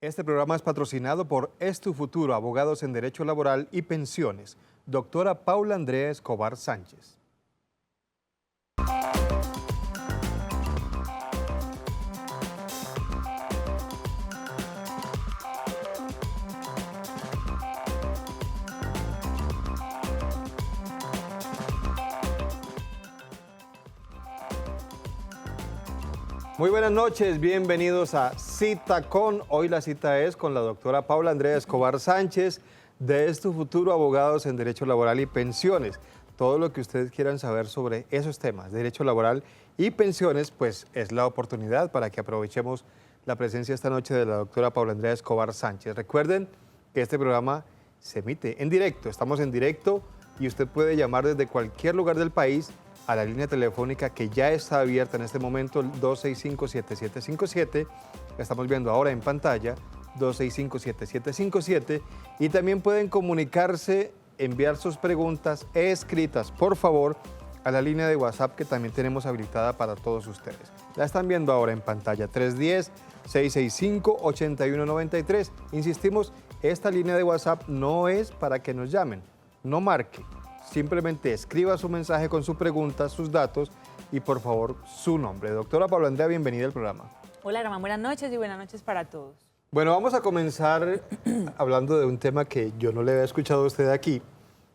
Este programa es patrocinado por Es Tu Futuro, abogados en Derecho Laboral y Pensiones, doctora Paula Andrea Escobar Sánchez. Muy buenas noches, bienvenidos a Cita Con. Hoy la cita es con la doctora Paula Andrea Escobar Sánchez de Es Tu Futuro, abogados en Derecho Laboral y Pensiones. Todo lo que ustedes quieran saber sobre esos temas, Derecho Laboral y Pensiones, pues es la oportunidad para que aprovechemos la presencia esta noche de la doctora Paula Andrea Escobar Sánchez. Recuerden que este programa se emite en directo, estamos en directo y usted puede llamar desde cualquier lugar del país a la línea telefónica que ya está abierta en este momento, el 265-7757, la estamos viendo ahora en pantalla, 265-7757, y también pueden comunicarse, enviar sus preguntas escritas, por favor, a la línea de WhatsApp que también tenemos habilitada para todos ustedes. La están viendo ahora en pantalla, 310-665-8193. Insistimos, esta línea de WhatsApp no es para que nos llamen, no marque. Simplemente escriba su mensaje con su pregunta, sus datos y por favor su nombre. Doctora Paula Andrea, bienvenida al programa. Hola, Germán, buenas noches y buenas noches para todos. Bueno, vamos a comenzar hablando de un tema que yo no le había escuchado a usted aquí,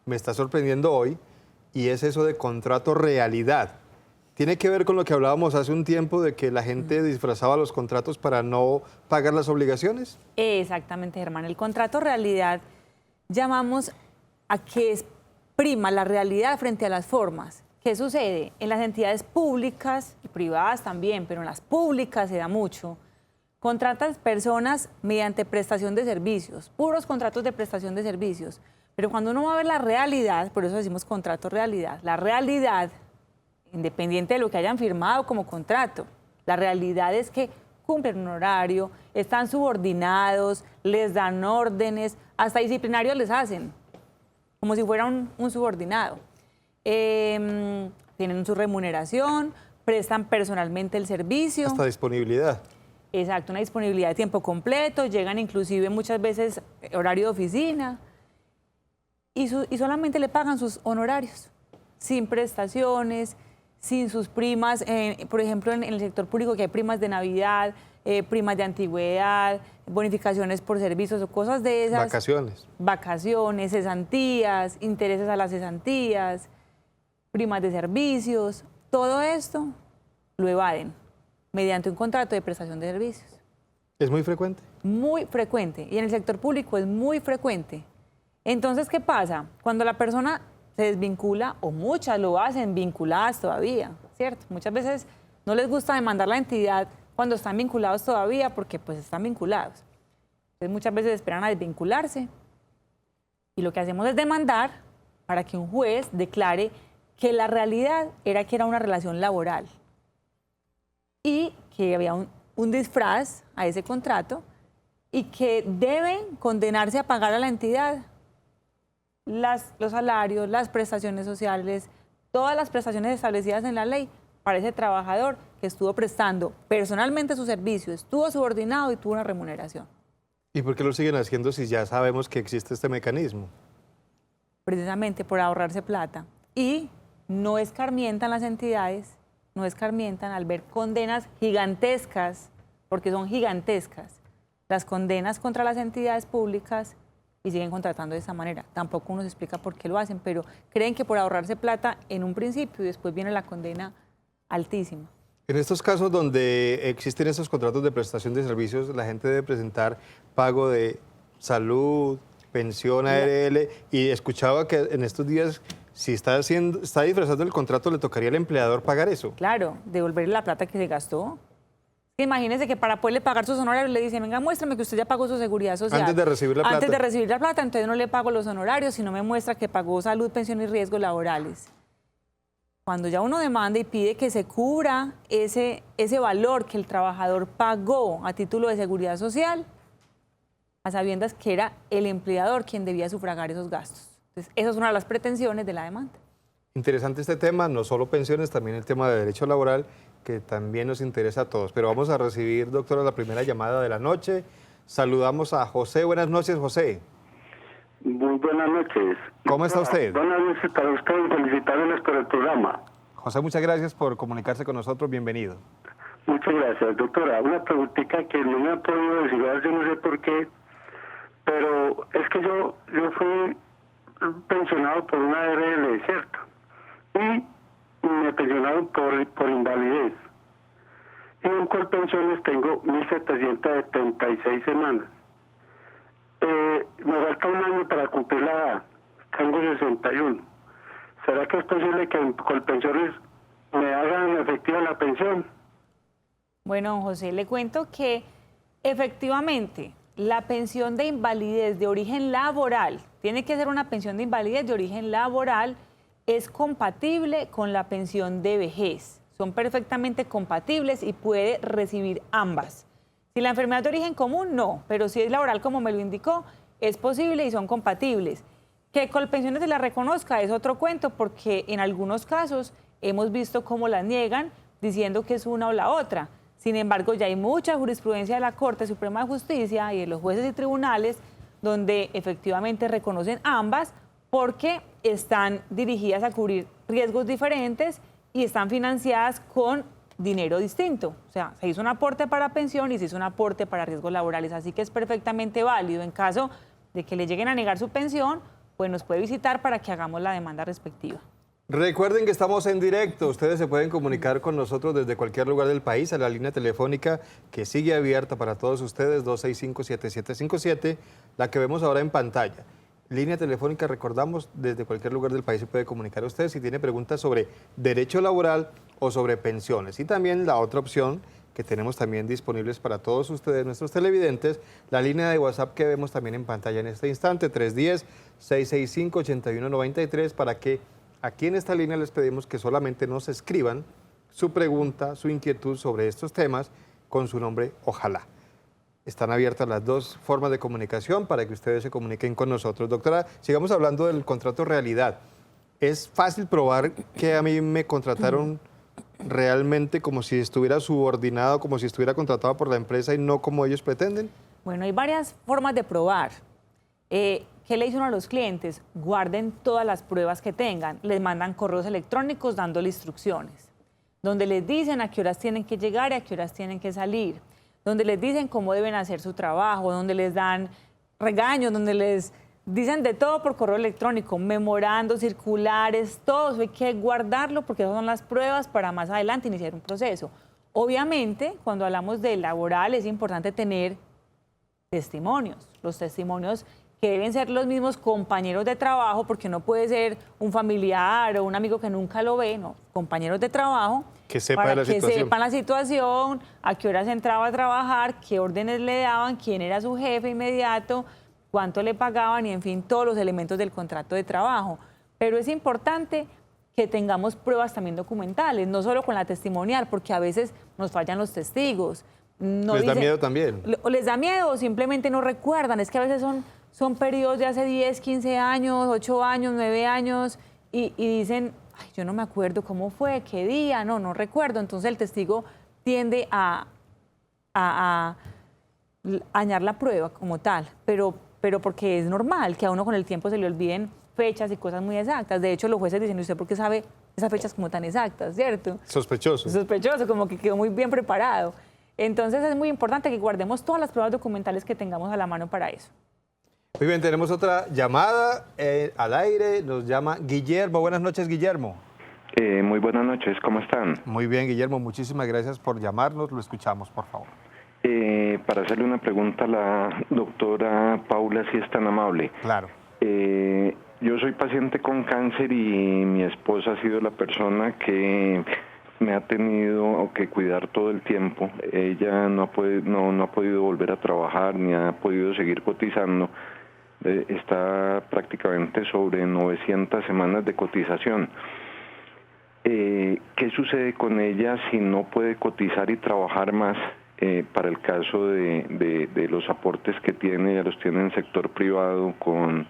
me está sorprendiendo hoy, y es eso de contrato realidad. ¿Tiene que ver con lo que hablábamos hace un tiempo de que la gente disfrazaba los contratos para no pagar las obligaciones? Exactamente, Germán. El contrato realidad llamamos a que es prima la realidad frente a las formas. ¿Qué sucede? En las entidades públicas y privadas también, pero en las públicas se da mucho. Contratan personas mediante prestación de servicios, puros contratos de prestación de servicios. Pero cuando uno va a ver la realidad, por eso decimos contrato realidad, la realidad, independiente de lo que hayan firmado como contrato, la realidad es que cumplen un horario, están subordinados, les dan órdenes, hasta disciplinarios les hacen, como si fuera un subordinado. Tienen su remuneración, prestan personalmente el servicio. Hasta disponibilidad. Exacto, una disponibilidad de tiempo completo, llegan inclusive muchas veces horario de oficina y solamente le pagan sus honorarios, sin prestaciones, sin sus primas, por ejemplo en el sector público que hay primas de Navidad, primas de antigüedad, bonificaciones por servicios o cosas de esas. Vacaciones. Vacaciones, cesantías, intereses a las cesantías, primas de servicios, todo esto lo evaden mediante un contrato de prestación de servicios. ¿Es muy frecuente? Muy frecuente, y en el sector público es muy frecuente. Entonces, ¿qué pasa? Cuando la persona se desvincula, o muchas lo hacen vinculadas todavía, ¿cierto? Muchas veces no les gusta demandar la entidad cuando están vinculados todavía porque pues están vinculados. Entonces muchas veces esperan a desvincularse y lo que hacemos es demandar para que un juez declare que la realidad era que era una relación laboral y que había un disfraz a ese contrato y que deben condenarse a pagar a la entidad los salarios, las prestaciones sociales, todas las prestaciones establecidas en la ley para ese trabajador que estuvo prestando personalmente su servicio, estuvo subordinado y tuvo una remuneración. ¿Y por qué lo siguen haciendo si ya sabemos que existe este mecanismo? Precisamente por ahorrarse plata. Y no escarmientan las entidades, no escarmientan al ver condenas gigantescas, porque son gigantescas, las condenas contra las entidades públicas y siguen contratando de esa manera. Tampoco uno se explica por qué lo hacen, pero creen que por ahorrarse plata en un principio y después viene la condena altísima. En estos casos donde existen esos contratos de prestación de servicios, la gente debe presentar pago de salud, pensión, ARL, y escuchaba que en estos días, si está disfrazando el contrato, le tocaría al empleador pagar eso. Claro, devolverle la plata que se gastó. Imagínese que para poderle pagar sus honorarios le dicen, venga, muéstrame que usted ya pagó su seguridad social. Antes de recibir la plata. Antes de recibir la plata, entonces no le pago los honorarios si no me muestra que pagó salud, pensión y riesgos laborales. Cuando ya uno demanda y pide que se cubra ese valor que el trabajador pagó a título de seguridad social, a sabiendas que era el empleador quien debía sufragar esos gastos. Entonces, esa es una de las pretensiones de la demanda. Interesante este tema, no solo pensiones, también el tema de derecho laboral, que también nos interesa a todos. Pero vamos a recibir, doctora, la primera llamada de la noche. Saludamos a José. Buenas noches, José. Muy buenas noches. ¿Cómo está usted? Buenas noches para usted y felicitarles por el programa. José, muchas gracias por comunicarse con nosotros. Bienvenido. Muchas gracias, doctora. Una preguntita que no me ha podido decir, yo no sé por qué, pero es que yo fui pensionado por una ARL, ¿cierto? Y me pensionaron por invalidez. Y en Colpensiones tengo 1.776 semanas. Me falta un año para cumplir la edad. Tengo 61. ¿Será que es posible que en Colpensiones me hagan efectiva la pensión? Bueno, José, le cuento que efectivamente la pensión de invalidez de origen laboral, tiene que ser una pensión de invalidez de origen laboral, es compatible con la pensión de vejez. Son perfectamente compatibles y puede recibir ambas. Si la enfermedad de origen común, no, pero si es laboral, como me lo indicó, es posible y son compatibles. Que Colpensiones se la reconozca es otro cuento, porque en algunos casos hemos visto cómo la niegan diciendo que es una o la otra. Sin embargo, ya hay mucha jurisprudencia de la Corte Suprema de Justicia y de los jueces y tribunales donde efectivamente reconocen ambas porque están dirigidas a cubrir riesgos diferentes y están financiadas con dinero distinto. O sea, se hizo un aporte para pensión y se hizo un aporte para riesgos laborales, así que es perfectamente válido. En caso de que le lleguen a negar su pensión, pues nos puede visitar para que hagamos la demanda respectiva. Recuerden que estamos en directo. Ustedes se pueden comunicar con nosotros desde cualquier lugar del país a la línea telefónica que sigue abierta para todos ustedes, 265-7757, la que vemos ahora en pantalla. Línea telefónica, recordamos, desde cualquier lugar del país se puede comunicar a usted si tiene preguntas sobre derecho laboral o sobre pensiones. Y también la otra opción que tenemos también disponibles para todos ustedes, nuestros televidentes, la línea de WhatsApp que vemos también en pantalla en este instante, 310-665-8193, para que aquí en esta línea les pedimos que solamente nos escriban su pregunta, su inquietud sobre estos temas con su nombre, ojalá. Están abiertas las dos formas de comunicación para que ustedes se comuniquen con nosotros. Doctora, sigamos hablando del contrato realidad. ¿Es fácil probar que a mí me contrataron realmente como si estuviera subordinado, como si estuviera contratado por la empresa y no como ellos pretenden? Bueno, hay varias formas de probar. ¿Qué le dice uno a los clientes? Guarden todas las pruebas que tengan. Les mandan correos electrónicos dándole instrucciones, donde les dicen a qué horas tienen que llegar y a qué horas tienen que salir, donde les dicen cómo deben hacer su trabajo, donde les dan regaños, donde les dicen de todo por correo electrónico, memorandos, circulares, todo eso hay que guardarlo porque esas son las pruebas para más adelante iniciar un proceso. Obviamente, cuando hablamos de laboral es importante tener testimonios, los testimonios que deben ser los mismos compañeros de trabajo, porque no puede ser un familiar o un amigo que nunca lo ve, no, compañeros de trabajo, que sepa para de la que situación. sepan la situación, a qué horas entraba a trabajar, qué órdenes le daban, quién era su jefe inmediato, cuánto le pagaban y, en fin, todos los elementos del contrato de trabajo. Pero es importante que tengamos pruebas también documentales, no solo con la testimonial, porque a veces nos fallan los testigos. No ¿Les da miedo también? O les da miedo o simplemente no recuerdan. Es que a veces son periodos de hace 10, 15 años, 8 años, 9 años y dicen, ay, yo no me acuerdo cómo fue, qué día, no recuerdo. Entonces el testigo tiende a dañar la prueba como tal, pero porque es normal que a uno con el tiempo se le olviden fechas y cosas muy exactas. De hecho, los jueces dicen, ¿usted por qué sabe esas fechas como tan exactas, cierto? Sospechoso. Sospechoso, como que quedó muy bien preparado. Entonces es muy importante que guardemos todas las pruebas documentales que tengamos a la mano para eso. Muy bien, tenemos otra llamada al aire, nos llama Guillermo. Buenas noches, Guillermo. Muy buenas noches, ¿cómo están? Muy bien, Guillermo, muchísimas gracias por llamarnos, lo escuchamos, por favor. Para hacerle una pregunta a la doctora Paula, si es tan amable. Claro. Yo soy paciente con cáncer y mi esposa ha sido la persona que me ha tenido que cuidar todo el tiempo. Ella no ha podido volver a trabajar ni ha podido seguir cotizando. Está prácticamente sobre 900 semanas de cotización. ¿Qué sucede con ella si no puede cotizar y trabajar más para el caso de los aportes que tiene? Ya los tiene en sector privado con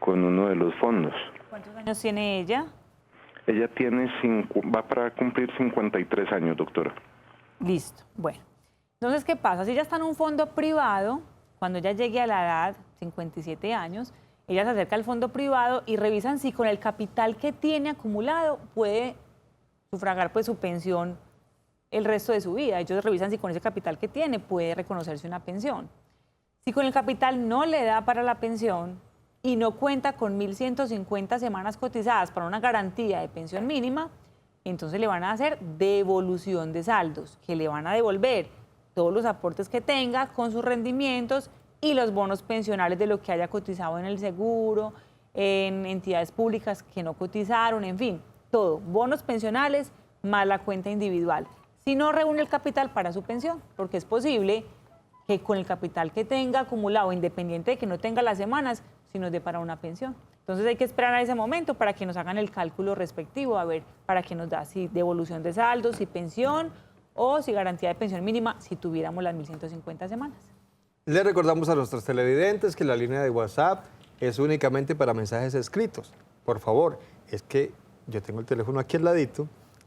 uno de los fondos. ¿Cuántos años tiene ella? Ella va para cumplir 53 años, doctora. Listo, bueno. Entonces, ¿qué pasa? Si ella está en un fondo privado, cuando ella llegue a la edad, 57 años, ella se acerca al fondo privado y revisan si con el capital que tiene acumulado puede sufragar pues su pensión el resto de su vida. Ellos revisan si con ese capital que tiene puede reconocerse una pensión. Si con el capital no le da para la pensión y no cuenta con 1.150 semanas cotizadas para una garantía de pensión mínima, entonces le van a hacer devolución de saldos, que le van a devolver todos los aportes que tenga con sus rendimientos y los bonos pensionales de lo que haya cotizado en el seguro, en entidades públicas que no cotizaron, en fin, todo, bonos pensionales más la cuenta individual. Si no reúne el capital para su pensión, porque es posible que con el capital que tenga acumulado, independiente de que no tenga las semanas, si nos dé para una pensión. Entonces hay que esperar a ese momento para que nos hagan el cálculo respectivo, a ver para qué nos da, si devolución de saldos, si pensión o si garantía de pensión mínima, si tuviéramos las 1.150 semanas. Le recordamos a nuestros televidentes que la línea de WhatsApp es únicamente para mensajes escritos. Por favor, es que yo tengo el teléfono aquí al ladito,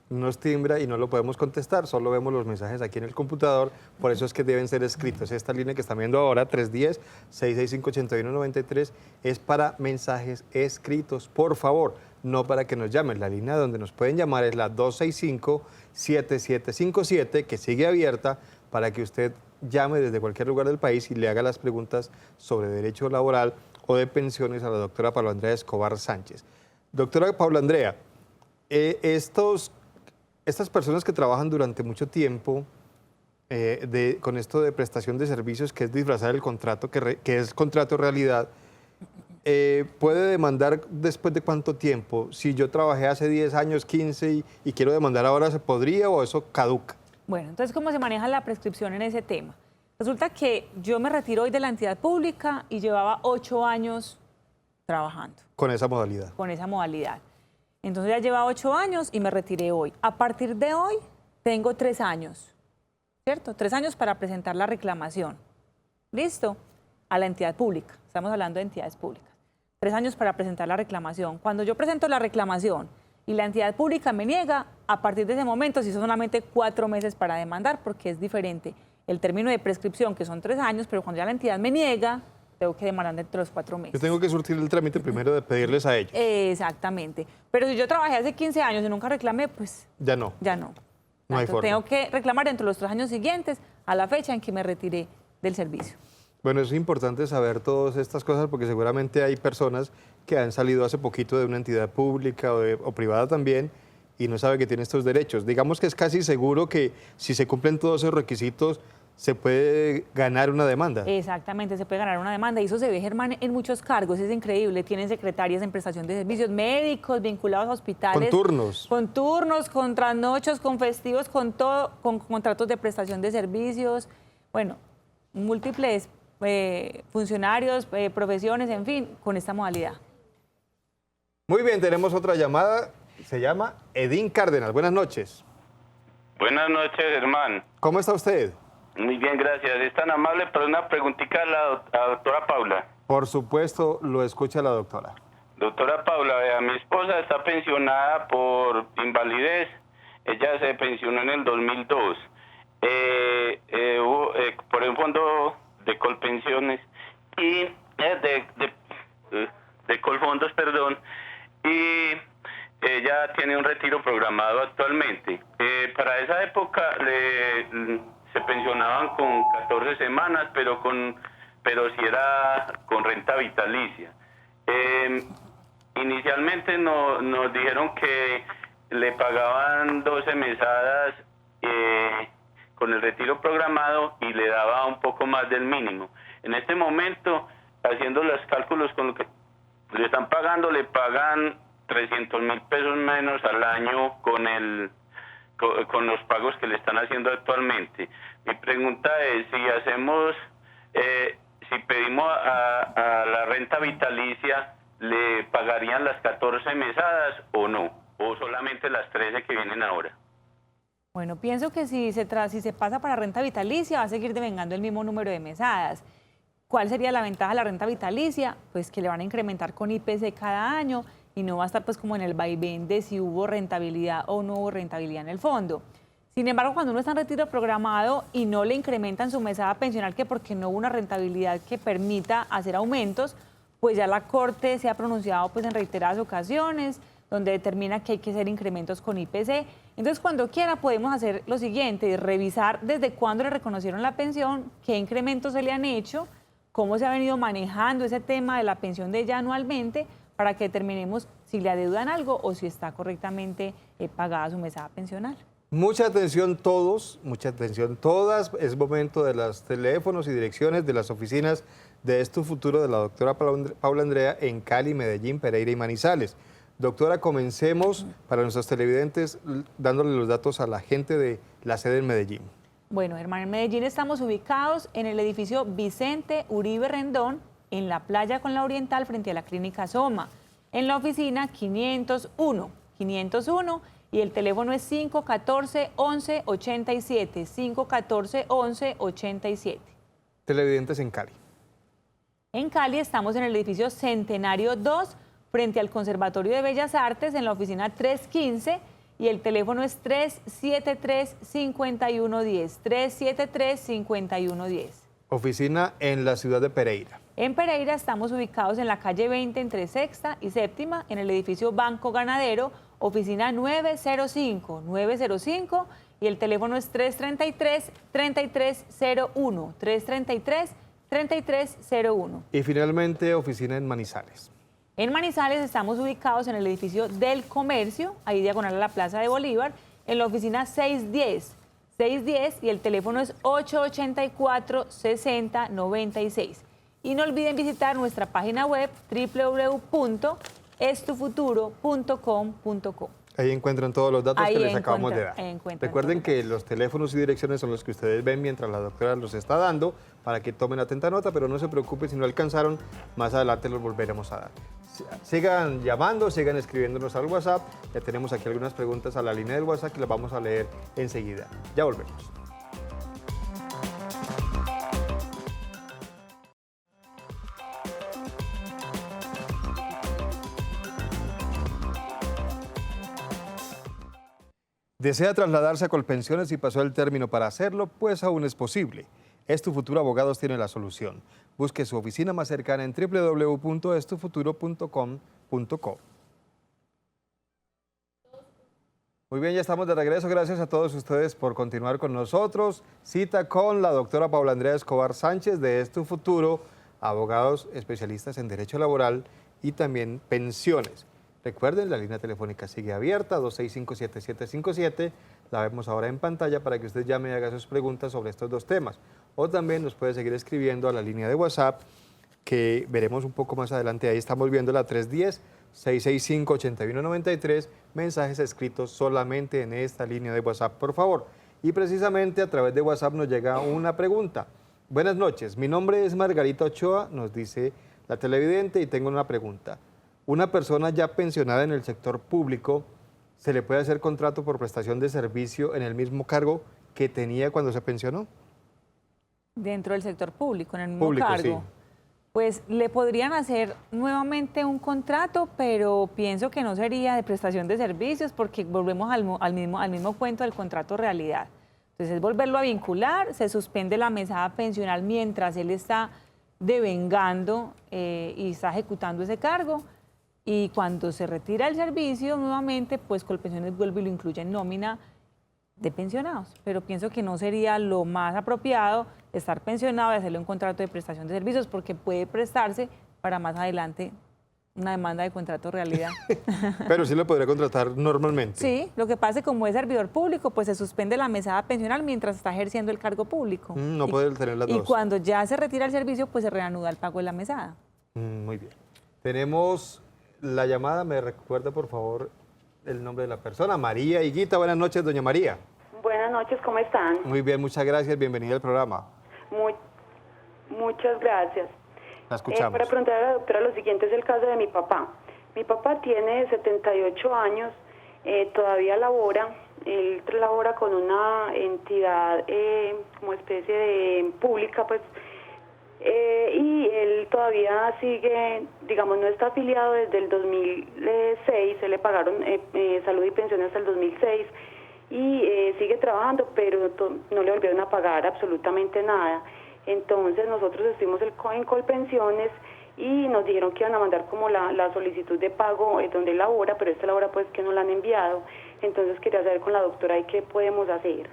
nos timbra y no lo podemos contestar, solo vemos los mensajes aquí en el computador, por eso es que deben ser escritos. Esta línea que están viendo ahora, 310-665-8193, es para mensajes escritos, por favor, no para que nos llamen. La línea donde nos pueden llamar es la 265-7757, que sigue abierta para que usted llame desde cualquier lugar del país y le haga las preguntas sobre derecho laboral o de pensiones a la doctora Paula Andrea Escobar Sánchez. Doctora Paula Andrea, estas personas que trabajan durante mucho tiempo con esto de prestación de servicios, que es disfrazar el contrato, que es contrato realidad, ¿puede demandar después de cuánto tiempo? Si yo trabajé hace 10 años, 15 y quiero demandar ahora, ¿se podría o eso caduca? Bueno, entonces, ¿cómo se maneja la prescripción en ese tema? Resulta que yo me retiro hoy de la entidad pública y llevaba 8 años trabajando. Con esa modalidad. Con esa modalidad. Entonces ya lleva 8 años y me retiré hoy. A partir de hoy tengo 3 años, ¿cierto? 3 años para presentar la reclamación. ¿Listo? A la entidad pública. Estamos hablando de entidades públicas. 3 años para presentar la reclamación. Cuando yo presento la reclamación y la entidad pública me niega, a partir de ese momento sí son solamente 4 meses para demandar, porque es diferente el término de prescripción, que son 3 años, pero cuando ya la entidad me niega, tengo que demandar dentro de los 4 meses. Yo tengo que surtir el trámite primero de pedirles a ellos. Exactamente. Pero si yo trabajé hace 15 años y nunca reclamé, pues... Ya no. Ya no. No hay forma. Tengo que reclamar dentro de los 3 años siguientes a la fecha en que me retiré del servicio. Bueno, es importante saber todas estas cosas porque seguramente hay personas que han salido hace poquito de una entidad pública o privada también y no sabe que tiene estos derechos. Digamos que es casi seguro que si se cumplen todos esos requisitos, se puede ganar una demanda. Exactamente, se puede ganar una demanda y eso se ve, Germán, en muchos cargos, es increíble. Tienen secretarias en prestación de servicios, médicos vinculados a hospitales. Con turnos. Con turnos, con trasnochos, con festivos, con todo, con contratos de prestación de servicios. Bueno, múltiples funcionarios, profesiones, en fin, con esta modalidad. Muy bien, tenemos otra llamada. Se llama Edín Cárdenas. Buenas noches. Buenas noches, Germán. ¿Cómo está usted? Muy bien, gracias. Es tan amable, pero una preguntita a la doctora Paula. Por supuesto, lo escucha la doctora. Doctora Paula, vea, mi esposa está pensionada por invalidez. Ella se pensionó en el 2002 por el fondo de Colpensiones y de Colfondos, perdón, y ella tiene un retiro programado actualmente. Para esa época se pensionaban con 14 semanas, pero si era con renta vitalicia. Inicialmente nos dijeron que le pagaban 12 mesadas con el retiro programado y le daba un poco más del mínimo. En este momento, haciendo los cálculos con lo que le están pagando, le pagan 300.000 pesos menos al año con los pagos que le están haciendo actualmente. Mi pregunta es si pedimos a la renta vitalicia, ¿le pagarían las 14 mesadas o no? ¿O solamente las 13 que vienen ahora? Bueno, pienso que si se pasa para renta vitalicia va a seguir devengando el mismo número de mesadas. ¿Cuál sería la ventaja de la renta vitalicia? Pues que le van a incrementar con IPC cada año y no va a estar pues como en el vaivén de si hubo rentabilidad o no hubo rentabilidad en el fondo. Sin embargo, cuando uno está en retiro programado y no le incrementan su mesada pensional, que porque no hubo una rentabilidad que permita hacer aumentos, pues ya la Corte se ha pronunciado pues, en reiteradas ocasiones, donde determina que hay que hacer incrementos con IPC. Entonces, cuando quiera podemos hacer lo siguiente, revisar desde cuándo le reconocieron la pensión, qué incrementos se le han hecho, cómo se ha venido manejando ese tema de la pensión de ella anualmente, para que determinemos si le adeudan algo o si está correctamente pagada su mesada pensional. Mucha atención todos, mucha atención todas. Es momento de los teléfonos y direcciones de las oficinas de Es Tu Futuro de la doctora Paula Andrea en Cali, Medellín, Pereira y Manizales. Doctora, comencemos para nuestros televidentes dándole los datos a la gente de la sede en Medellín. Bueno, hermano, en Medellín estamos ubicados en el edificio Vicente Uribe Rendón, en la playa con la Oriental, frente a la clínica Soma. En la oficina 501, y el teléfono es 514-1187, 514-1187. Televidentes en Cali. En Cali estamos en el edificio Centenario 2, frente al Conservatorio de Bellas Artes, en la oficina 315, y el teléfono es 373-5110, 373-5110. Oficina en la ciudad de Pereira. En Pereira estamos ubicados en la calle 20 entre Sexta y Séptima, en el edificio Banco Ganadero, oficina 905, y el teléfono es 333-3301, 333-3301. Y finalmente, oficina en Manizales. En Manizales estamos ubicados en el edificio del Comercio, ahí diagonal a la Plaza de Bolívar, en la oficina 610, y el teléfono es 884-6096. Y no olviden visitar nuestra página web www.estufuturo.com.co. Ahí encuentran todos los datos que les acabamos de dar. Recuerden que los teléfonos y direcciones son los que ustedes ven mientras la doctora los está dando para que tomen atenta nota, pero no se preocupen si no alcanzaron, más adelante los volveremos a dar. Sigan llamando, sigan escribiéndonos al WhatsApp. Ya tenemos aquí algunas preguntas a la línea del WhatsApp que las vamos a leer enseguida. Ya volvemos. ¿Desea trasladarse a Colpensiones y pasó el término para hacerlo? Pues aún es posible. Es Tu Futuro Abogados tiene la solución. Busque su oficina más cercana en www.estufuturo.com.co. Muy bien, ya estamos de regreso. Gracias a todos ustedes por continuar con nosotros. Cita con la doctora Paula Andrea Escobar Sánchez de Es Tu Futuro, abogados especialistas en Derecho Laboral y también pensiones. Recuerden, la línea telefónica sigue abierta, 265-7757. La vemos ahora en pantalla para que usted llame y haga sus preguntas sobre estos dos temas. O también nos puede seguir escribiendo a la línea de WhatsApp, que veremos un poco más adelante. Ahí estamos viendo la 310-665-8193. Mensajes escritos solamente en esta línea de WhatsApp, por favor. Y precisamente a través de WhatsApp nos llega una pregunta. Buenas noches, mi nombre es Margarita Ochoa, nos dice la televidente, y tengo una pregunta. ¿Una persona ya pensionada en el sector público se le puede hacer contrato por prestación de servicio en el mismo cargo que tenía cuando se pensionó? Dentro del sector público, en el mismo cargo. Sí. Pues le podrían hacer nuevamente un contrato, pero pienso que no sería de prestación de servicios porque volvemos al mismo cuento del contrato realidad. Entonces es volverlo a vincular, se suspende la mesada pensional mientras él está devengando y está ejecutando ese cargo. Y cuando se retira el servicio nuevamente, pues Colpensiones vuelve y lo incluye en nómina de pensionados. Pero pienso que no sería lo más apropiado estar pensionado y hacerle un contrato de prestación de servicios porque puede prestarse para más adelante una demanda de contrato realidad. Pero sí lo podría contratar normalmente. Sí, lo que pasa es que como es servidor público, pues se suspende la mesada pensional mientras está ejerciendo el cargo público. No puede tener las dos. Y cuando ya se retira el servicio, pues se reanuda el pago de la mesada. Muy bien. Tenemos la llamada, me recuerda por favor el nombre de la persona. María Higuita, buenas noches, doña María. Buenas noches, ¿cómo están? Muy bien, muchas gracias, bienvenida al programa. Muchas gracias. La escuchamos. Para preguntar a la doctora lo siguiente, es el caso de mi papá. Mi papá tiene 78 años, todavía labora, él labora con una entidad como especie de pública, pues, y él todavía sigue, digamos, no está afiliado desde el 2006, se le pagaron salud y pensión hasta el 2006, y sigue trabajando, pero no le volvieron a pagar absolutamente nada. Entonces nosotros estuvimos en Colpensiones y nos dijeron que iban a mandar como la solicitud de pago donde labora, pero esta labora pues que no la han enviado. Entonces quería saber con la doctora ahí qué podemos hacer.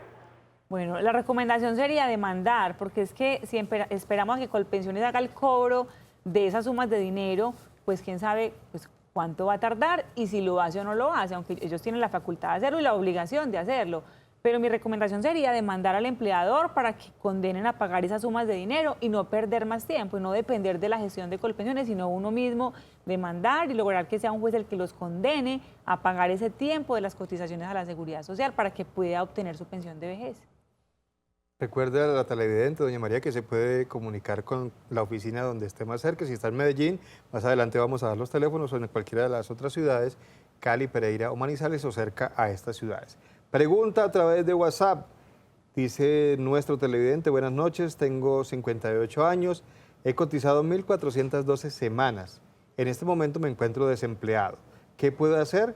Bueno, la recomendación sería demandar, porque es que si esperamos a que Colpensiones haga el cobro de esas sumas de dinero, pues quién sabe pues, cuánto va a tardar y si lo hace o no lo hace, aunque ellos tienen la facultad de hacerlo y la obligación de hacerlo. Pero mi recomendación sería demandar al empleador para que condenen a pagar esas sumas de dinero y no perder más tiempo y no depender de la gestión de Colpensiones, sino uno mismo demandar y lograr que sea un juez el que los condene a pagar ese tiempo de las cotizaciones a la Seguridad Social para que pueda obtener su pensión de vejez. Recuerde a la televidente, doña María, que se puede comunicar con la oficina donde esté más cerca. Si está en Medellín, más adelante vamos a dar los teléfonos o en cualquiera de las otras ciudades, Cali, Pereira o Manizales o cerca a estas ciudades. Pregunta a través de WhatsApp. Dice nuestro televidente, buenas noches, tengo 58 años, he cotizado 1.412 semanas. En este momento me encuentro desempleado. ¿Qué puedo hacer?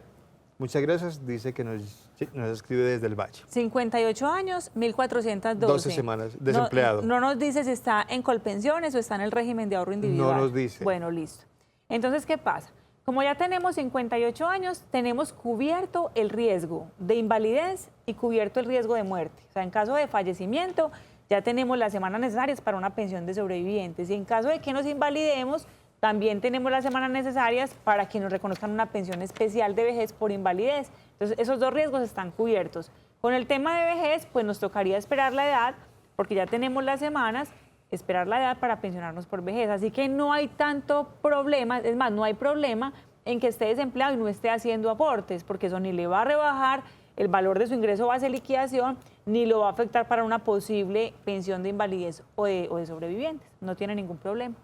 Muchas gracias, dice que nos escribe desde el Valle. 58 años, 1.412. 12 semanas, desempleado. No nos dice si está en Colpensiones o está en el régimen de ahorro individual. No nos dice. Bueno, listo. Entonces, ¿qué pasa? Como ya tenemos 58 años, tenemos cubierto el riesgo de invalidez y cubierto el riesgo de muerte. O sea, en caso de fallecimiento, ya tenemos las semanas necesarias para una pensión de sobrevivientes. Y en caso de que nos invalidemos, también tenemos las semanas necesarias para que nos reconozcan una pensión especial de vejez por invalidez. Entonces, esos dos riesgos están cubiertos. Con el tema de vejez, pues nos tocaría esperar la edad, porque ya tenemos las semanas, esperar la edad para pensionarnos por vejez. Así que no hay tanto problema, es más, no hay problema en que esté desempleado y no esté haciendo aportes, porque eso ni le va a rebajar el valor de su ingreso base de liquidación, ni lo va a afectar para una posible pensión de invalidez o de sobrevivientes. No tiene ningún problema.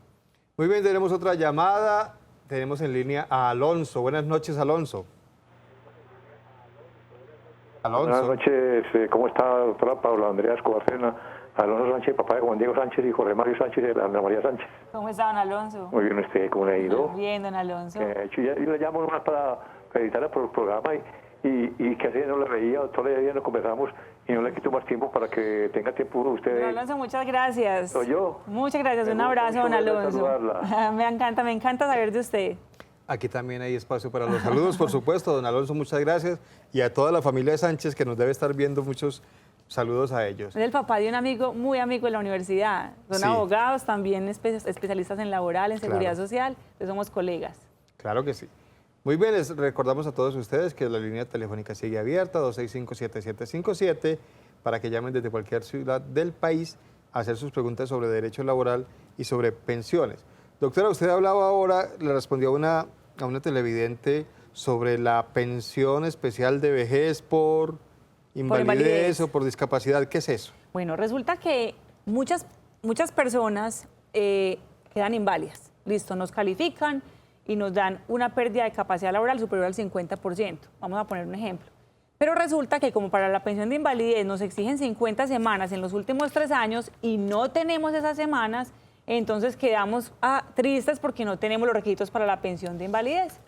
Muy bien, tenemos otra llamada. Tenemos en línea a Alonso. Buenas noches, Alonso. Alonso. Buenas noches, ¿cómo está, doctora Paula Andrea Escobar? Alonso Sánchez, papá de Juan Diego Sánchez y Jorge Mario Sánchez y Ana María Sánchez. ¿Cómo está, don Alonso? Muy bien, ¿cómo le ha ido? Bien, don Alonso. Yo le llamo nomás para felicitarle por el programa y que así no le veía, todos los días nos conversamos y no le quito más tiempo para que tenga tiempo usted. Don Alonso, muchas gracias. ¿Soy yo? Muchas gracias, un abrazo, don Alonso. Me encanta saber de usted. Aquí también hay espacio para los saludos, por supuesto. Don Alonso, muchas gracias. Y a toda la familia de Sánchez que nos debe estar viendo, muchos saludos a ellos. Es el papá de un amigo, muy amigo de la universidad. Son abogados, también especialistas en laboral, en seguridad social. Entonces somos colegas. Claro que sí. Muy bien, les recordamos a todos ustedes que la línea telefónica sigue abierta, 265-7757, para que llamen desde cualquier ciudad del país a hacer sus preguntas sobre derecho laboral y sobre pensiones. Doctora, usted hablaba ahora, le respondió a una televidente sobre la pensión especial de vejez por invalidez o por discapacidad. ¿Qué es eso? Bueno, resulta que muchas personas quedan inválidas. Listo, nos califican y nos dan una pérdida de capacidad laboral superior al 50%. Vamos a poner un ejemplo. Pero resulta que como para la pensión de invalidez nos exigen 50 semanas en los últimos 3 años y no tenemos esas semanas, entonces quedamos tristes porque no tenemos los requisitos para la pensión de invalidez.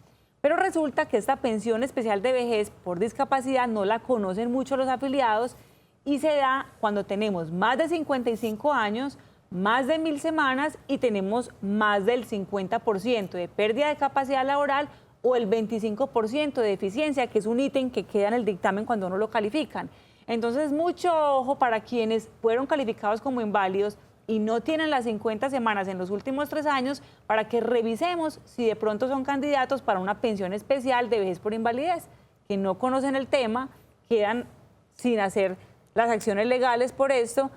Pero resulta que esta pensión especial de vejez por discapacidad no la conocen mucho los afiliados y se da cuando tenemos más de 55 años, más de 1.000 semanas y tenemos más del 50% de pérdida de capacidad laboral o el 25% de deficiencia, que es un ítem que queda en el dictamen cuando no lo califican. Entonces, mucho ojo para quienes fueron calificados como inválidos y no tienen las 50 semanas en los últimos 3 años para que revisemos si de pronto son candidatos para una pensión especial de vejez por invalidez, que no conocen el tema, quedan sin hacer las acciones legales por esto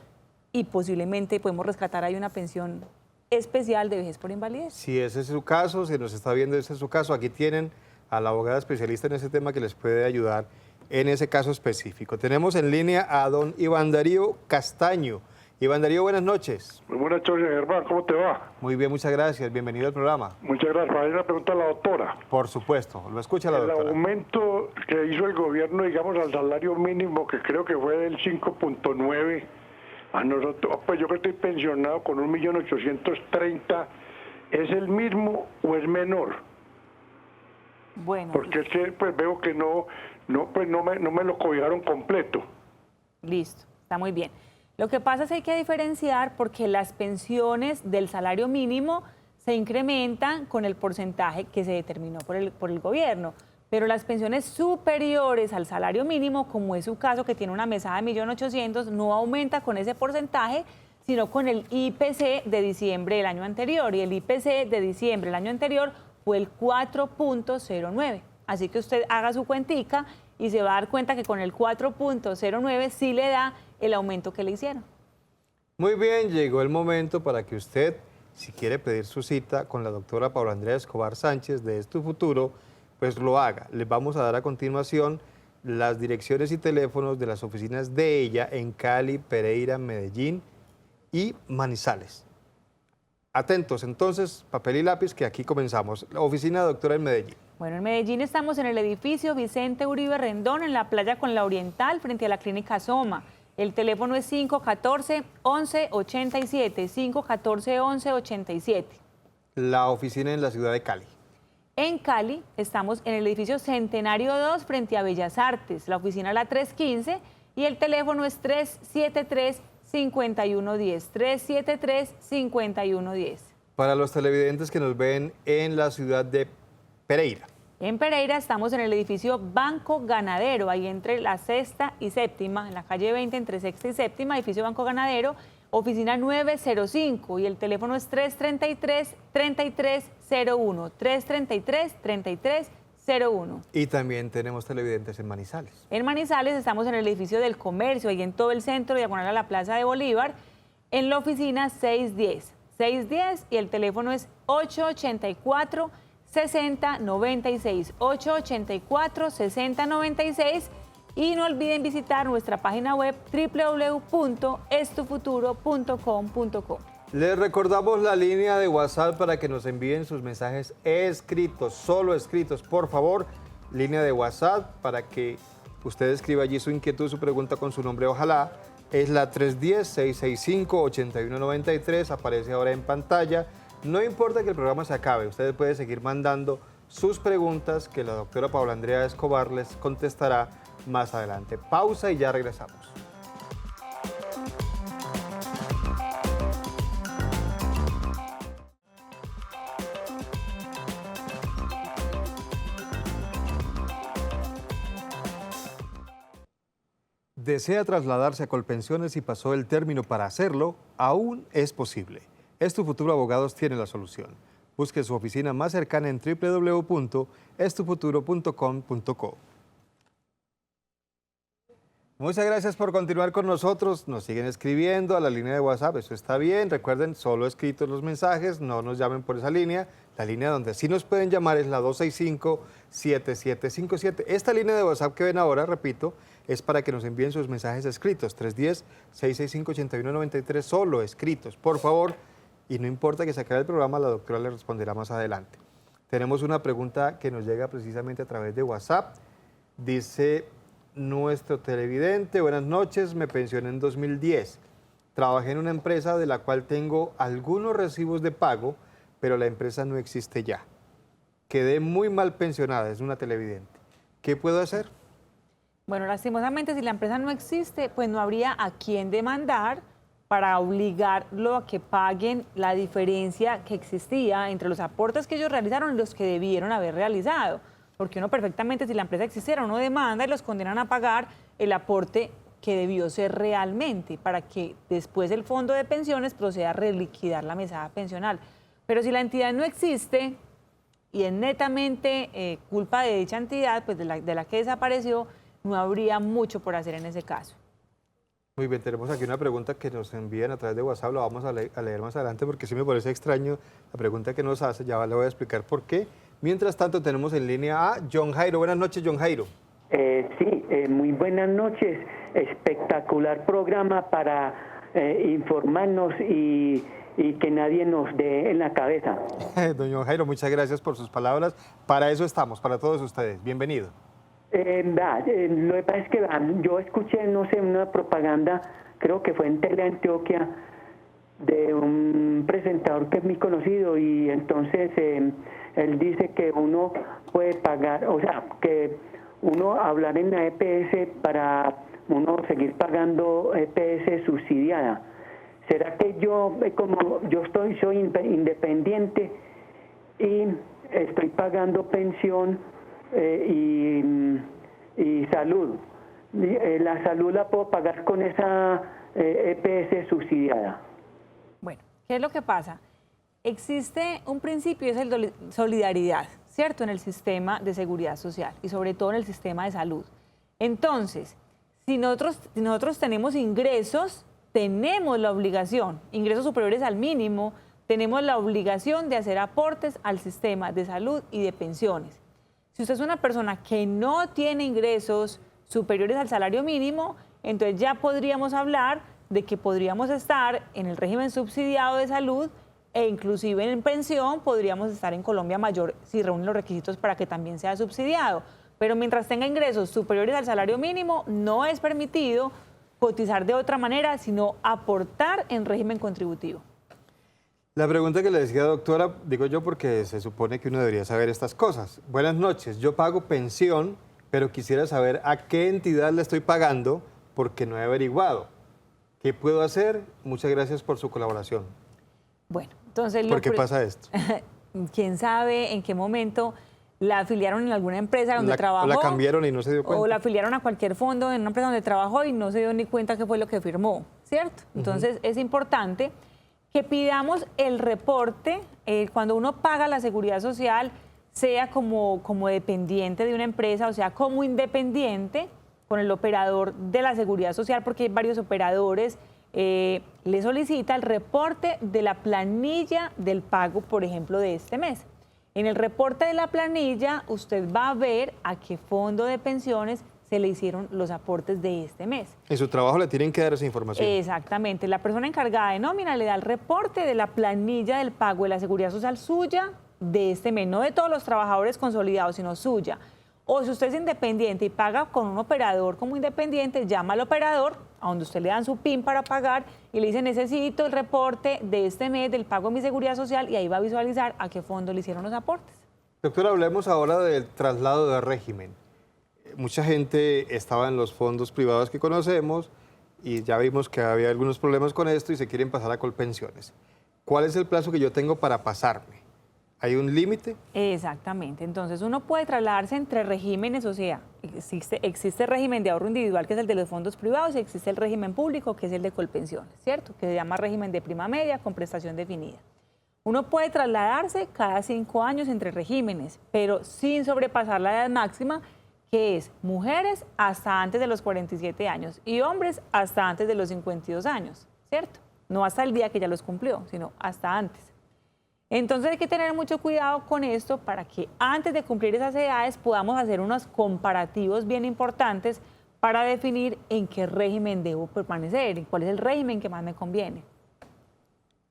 y posiblemente podemos rescatar ahí una pensión especial de vejez por invalidez. Si ese es su caso, si nos está viendo ese es su caso, aquí tienen a la abogada especialista en ese tema que les puede ayudar en ese caso específico. Tenemos en línea a don Iván Darío Castaño. Iván Darío, buenas noches. Muy buenas noches, Germán, ¿cómo te va? Muy bien, muchas gracias. Bienvenido al programa. Muchas gracias. Hay una pregunta a la doctora. Por supuesto, lo escucha la doctora. El aumento que hizo el gobierno, digamos, al salario mínimo, que creo que fue del 5.9, a nosotros, pues yo que estoy pensionado con 1.830.000, ¿es el mismo o es menor? Bueno. Porque es que pues veo que no no, pues no me lo cobraron completo. Listo, está muy bien. Lo que pasa es que hay que diferenciar porque las pensiones del salario mínimo se incrementan con el porcentaje que se determinó por el gobierno, pero las pensiones superiores al salario mínimo, como es su caso que tiene una mesada de 1.800.000, no aumenta con ese porcentaje, sino con el IPC de diciembre del año anterior, y el IPC de diciembre del año anterior fue el 4.09. Así que usted haga su cuentica y se va a dar cuenta que con el 4.09 sí le da el aumento que le hicieron. Muy bien, llegó el momento para que usted, si quiere pedir su cita con la doctora Paula Andrea Escobar Sánchez de Es Tu Futuro, pues lo haga. Les vamos a dar a continuación las direcciones y teléfonos de las oficinas de ella en Cali, Pereira, Medellín y Manizales. Atentos entonces, papel y lápiz, que aquí comenzamos. La oficina de doctora en Medellín. Bueno, en Medellín estamos en el edificio Vicente Uribe Rendón, en la playa con la Oriental, frente a la clínica Soma. El teléfono es 514-1187, 514-1187. La oficina en la ciudad de Cali. En Cali estamos en el edificio Centenario 2, frente a Bellas Artes. La oficina la 315 y el teléfono es 373-5110, 373-5110. Para los televidentes que nos ven en la ciudad de Pereira. En Pereira estamos en el edificio Banco Ganadero, ahí entre la sexta y séptima, en la calle 20 entre sexta y séptima, edificio Banco Ganadero, oficina 905 y el teléfono es 333-3301, 333-3301. Y también tenemos televidentes en Manizales. En Manizales estamos en el edificio del Comercio, ahí en todo el centro, diagonal a la Plaza de Bolívar, en la oficina 610 y el teléfono es 884-6096, 884-6096. Y no olviden visitar nuestra página web www.estufuturo.com.co. Les recordamos la línea de WhatsApp para que nos envíen sus mensajes escritos, solo escritos, por favor. Línea de WhatsApp para que usted escriba allí su inquietud, su pregunta con su nombre, ojalá. Es la 310-665-8193, aparece ahora en pantalla. No importa que el programa se acabe, usted puede seguir mandando sus preguntas que la doctora Paula Andrea Escobar les contestará más adelante. Pausa y ya regresamos. ¿Desea trasladarse a Colpensiones y pasó el término para hacerlo? Aún es posible. Es Tu Futuro Abogados tiene la solución. Busque su oficina más cercana en www.estufuturo.com.co. Muchas gracias por continuar con nosotros. Nos siguen escribiendo a la línea de WhatsApp, eso está bien. Recuerden, solo escritos los mensajes, no nos llamen por esa línea. La línea donde sí nos pueden llamar es la 265-7757. Esta línea de WhatsApp que ven ahora, repito, es para que nos envíen sus mensajes escritos. 310-665-8193, solo escritos, por favor. Y no importa que se acabe el programa, la doctora le responderá más adelante. Tenemos una pregunta que nos llega precisamente a través de WhatsApp. Dice nuestro televidente: buenas noches, me pensioné en 2010. Trabajé en una empresa de la cual tengo algunos recibos de pago, pero la empresa no existe ya. Quedé muy mal pensionada, es una televidente. ¿Qué puedo hacer? Bueno, lastimosamente, si la empresa no existe, pues no habría a quién demandar para obligarlo a que paguen la diferencia que existía entre los aportes que ellos realizaron y los que debieron haber realizado. Porque uno perfectamente, si la empresa existiera, uno demanda y los condenan a pagar el aporte que debió ser realmente, para que después el fondo de pensiones proceda a reliquidar la mesada pensional. Pero si la entidad no existe y es netamente culpa de dicha entidad, pues de la que desapareció, no habría mucho por hacer en ese caso. Muy bien, tenemos aquí una pregunta que nos envían a través de WhatsApp, la vamos a leer más adelante porque sí me parece extraño la pregunta que nos hace, ya le voy a explicar por qué. Mientras tanto tenemos en línea a John Jairo. Buenas noches, John Jairo. Muy buenas noches. Espectacular programa para informarnos y que nadie nos dé en la cabeza. Don John Jairo, muchas gracias por sus palabras. Para eso estamos, para todos ustedes. Bienvenido. Lo que pasa es que yo escuché, no sé, una propaganda, creo que fue en Teleantioquia, de un presentador que es muy conocido, y entonces él dice que uno puede pagar, o sea, que uno hablar en la EPS para uno seguir pagando EPS subsidiada. ¿Será que yo, como yo soy independiente y estoy pagando pensión y salud? La salud la puedo pagar con esa EPS subsidiada. Bueno, ¿qué es lo que pasa? Existe un principio, es el de solidaridad, ¿cierto? En el sistema de seguridad social y sobre todo en el sistema de salud. Entonces, si nosotros tenemos ingresos, tenemos la obligación, ingresos superiores al mínimo, tenemos la obligación de hacer aportes al sistema de salud y de pensiones. Si usted es una persona que no tiene ingresos superiores al salario mínimo, entonces ya podríamos hablar de que podríamos estar en el régimen subsidiado de salud e inclusive en pensión podríamos estar en Colombia Mayor si reúnen los requisitos para que también sea subsidiado. Pero mientras tenga ingresos superiores al salario mínimo, no es permitido cotizar de otra manera, sino aportar en régimen contributivo. La pregunta que le decía, doctora, digo yo porque se supone que uno debería saber estas cosas. Buenas noches, yo pago pensión, pero quisiera saber a qué entidad le estoy pagando porque no he averiguado. ¿Qué puedo hacer? Muchas gracias por su colaboración. Bueno, entonces... ¿Por qué pasa esto? ¿Quién sabe en qué momento la afiliaron en alguna empresa donde trabajó? O la cambiaron y no se dio cuenta. O la afiliaron a cualquier fondo en una empresa donde trabajó y no se dio ni cuenta qué fue lo que firmó, ¿cierto? Entonces es importante que pidamos el reporte cuando uno paga la seguridad social, sea como dependiente de una empresa, o sea, como independiente con el operador de la seguridad social, porque hay varios operadores, le solicita el reporte de la planilla del pago, por ejemplo, de este mes. En el reporte de la planilla, usted va a ver a qué fondo de pensiones se le hicieron los aportes de este mes. En su trabajo le tienen que dar esa información. Exactamente. La persona encargada de nómina le da el reporte de la planilla del pago de la seguridad social suya de este mes, no de todos los trabajadores consolidados, sino suya. O si usted es independiente y paga con un operador como independiente, llama al operador, a donde usted le dan su PIN para pagar y le dice, necesito el reporte de este mes del pago de mi seguridad social, y ahí va a visualizar a qué fondo le hicieron los aportes. Doctora, hablemos ahora del traslado de régimen. Mucha gente estaba en los fondos privados que conocemos y ya vimos que había algunos problemas con esto y se quieren pasar a Colpensiones. ¿Cuál es el plazo que yo tengo para pasarme? ¿Hay un límite? Exactamente. Entonces uno puede trasladarse entre regímenes, o sea, existe el régimen de ahorro individual, que es el de los fondos privados, y existe el régimen público, que es el de Colpensiones, ¿cierto? Que se llama régimen de prima media con prestación definida. Uno puede trasladarse cada 5 años entre regímenes, pero sin sobrepasar la edad máxima, que es mujeres hasta antes de los 47 años y hombres hasta antes de los 52 años, ¿cierto? No hasta el día que ya los cumplió, sino hasta antes. Entonces hay que tener mucho cuidado con esto para que antes de cumplir esas edades podamos hacer unos comparativos bien importantes para definir en qué régimen debo permanecer, en cuál es el régimen que más me conviene.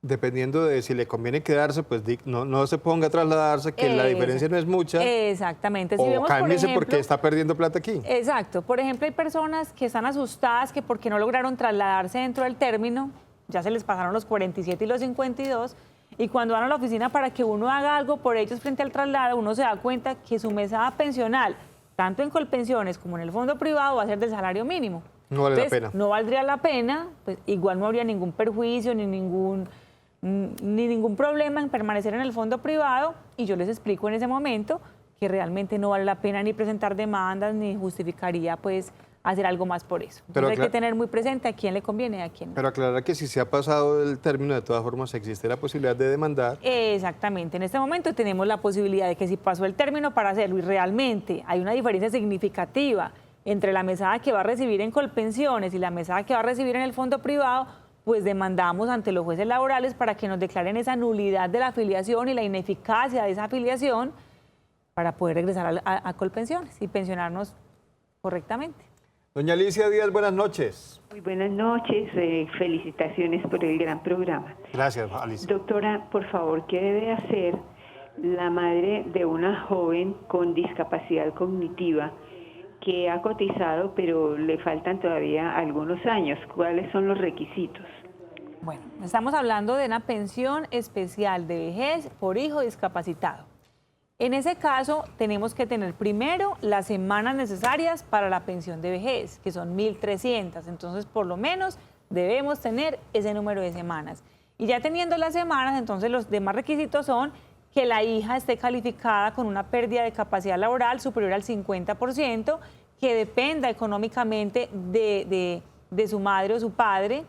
Dependiendo de si le conviene quedarse, pues no se ponga a trasladarse, que la diferencia no es mucha. Exactamente. Si o vemos, cámbiese por ejemplo, porque está perdiendo plata aquí. Exacto. Por ejemplo, hay personas que están asustadas que porque no lograron trasladarse dentro del término, ya se les pasaron los 47 y los 52, y cuando van a la oficina para que uno haga algo por ellos frente al traslado, uno se da cuenta que su mesada pensional, tanto en Colpensiones como en el fondo privado, va a ser del salario mínimo. No vale la pena. No valdría la pena, pues igual no habría ningún perjuicio ni ningún problema en permanecer en el fondo privado, y yo les explico en ese momento que realmente no vale la pena ni presentar demandas ni justificaría pues hacer algo más por eso. Entonces hay que tener muy presente a quién le conviene y a quién no. Pero aclarar que si se ha pasado el término, de todas formas existe la posibilidad de demandar. Exactamente. En este momento tenemos la posibilidad de que si pasó el término para hacerlo y realmente hay una diferencia significativa entre la mesada que va a recibir en Colpensiones y la mesada que va a recibir en el fondo privado, pues demandamos ante los jueces laborales para que nos declaren esa nulidad de la afiliación y la ineficacia de esa afiliación para poder regresar a Colpensiones y pensionarnos correctamente. Doña Alicia Díaz, buenas noches. Muy buenas noches, felicitaciones por el gran programa. Gracias, Alicia. Doctora, por favor, ¿qué debe hacer la madre de una joven con discapacidad cognitiva que ha cotizado, pero le faltan todavía algunos años? ¿Cuáles son los requisitos? Bueno, estamos hablando de una pensión especial de vejez por hijo discapacitado. En ese caso, tenemos que tener primero las semanas necesarias para la pensión de vejez, que son 1.300. Entonces, por lo menos, debemos tener ese número de semanas. Y ya teniendo las semanas, entonces los demás requisitos son que la hija esté calificada con una pérdida de capacidad laboral superior al 50%, que dependa económicamente de su madre o su padre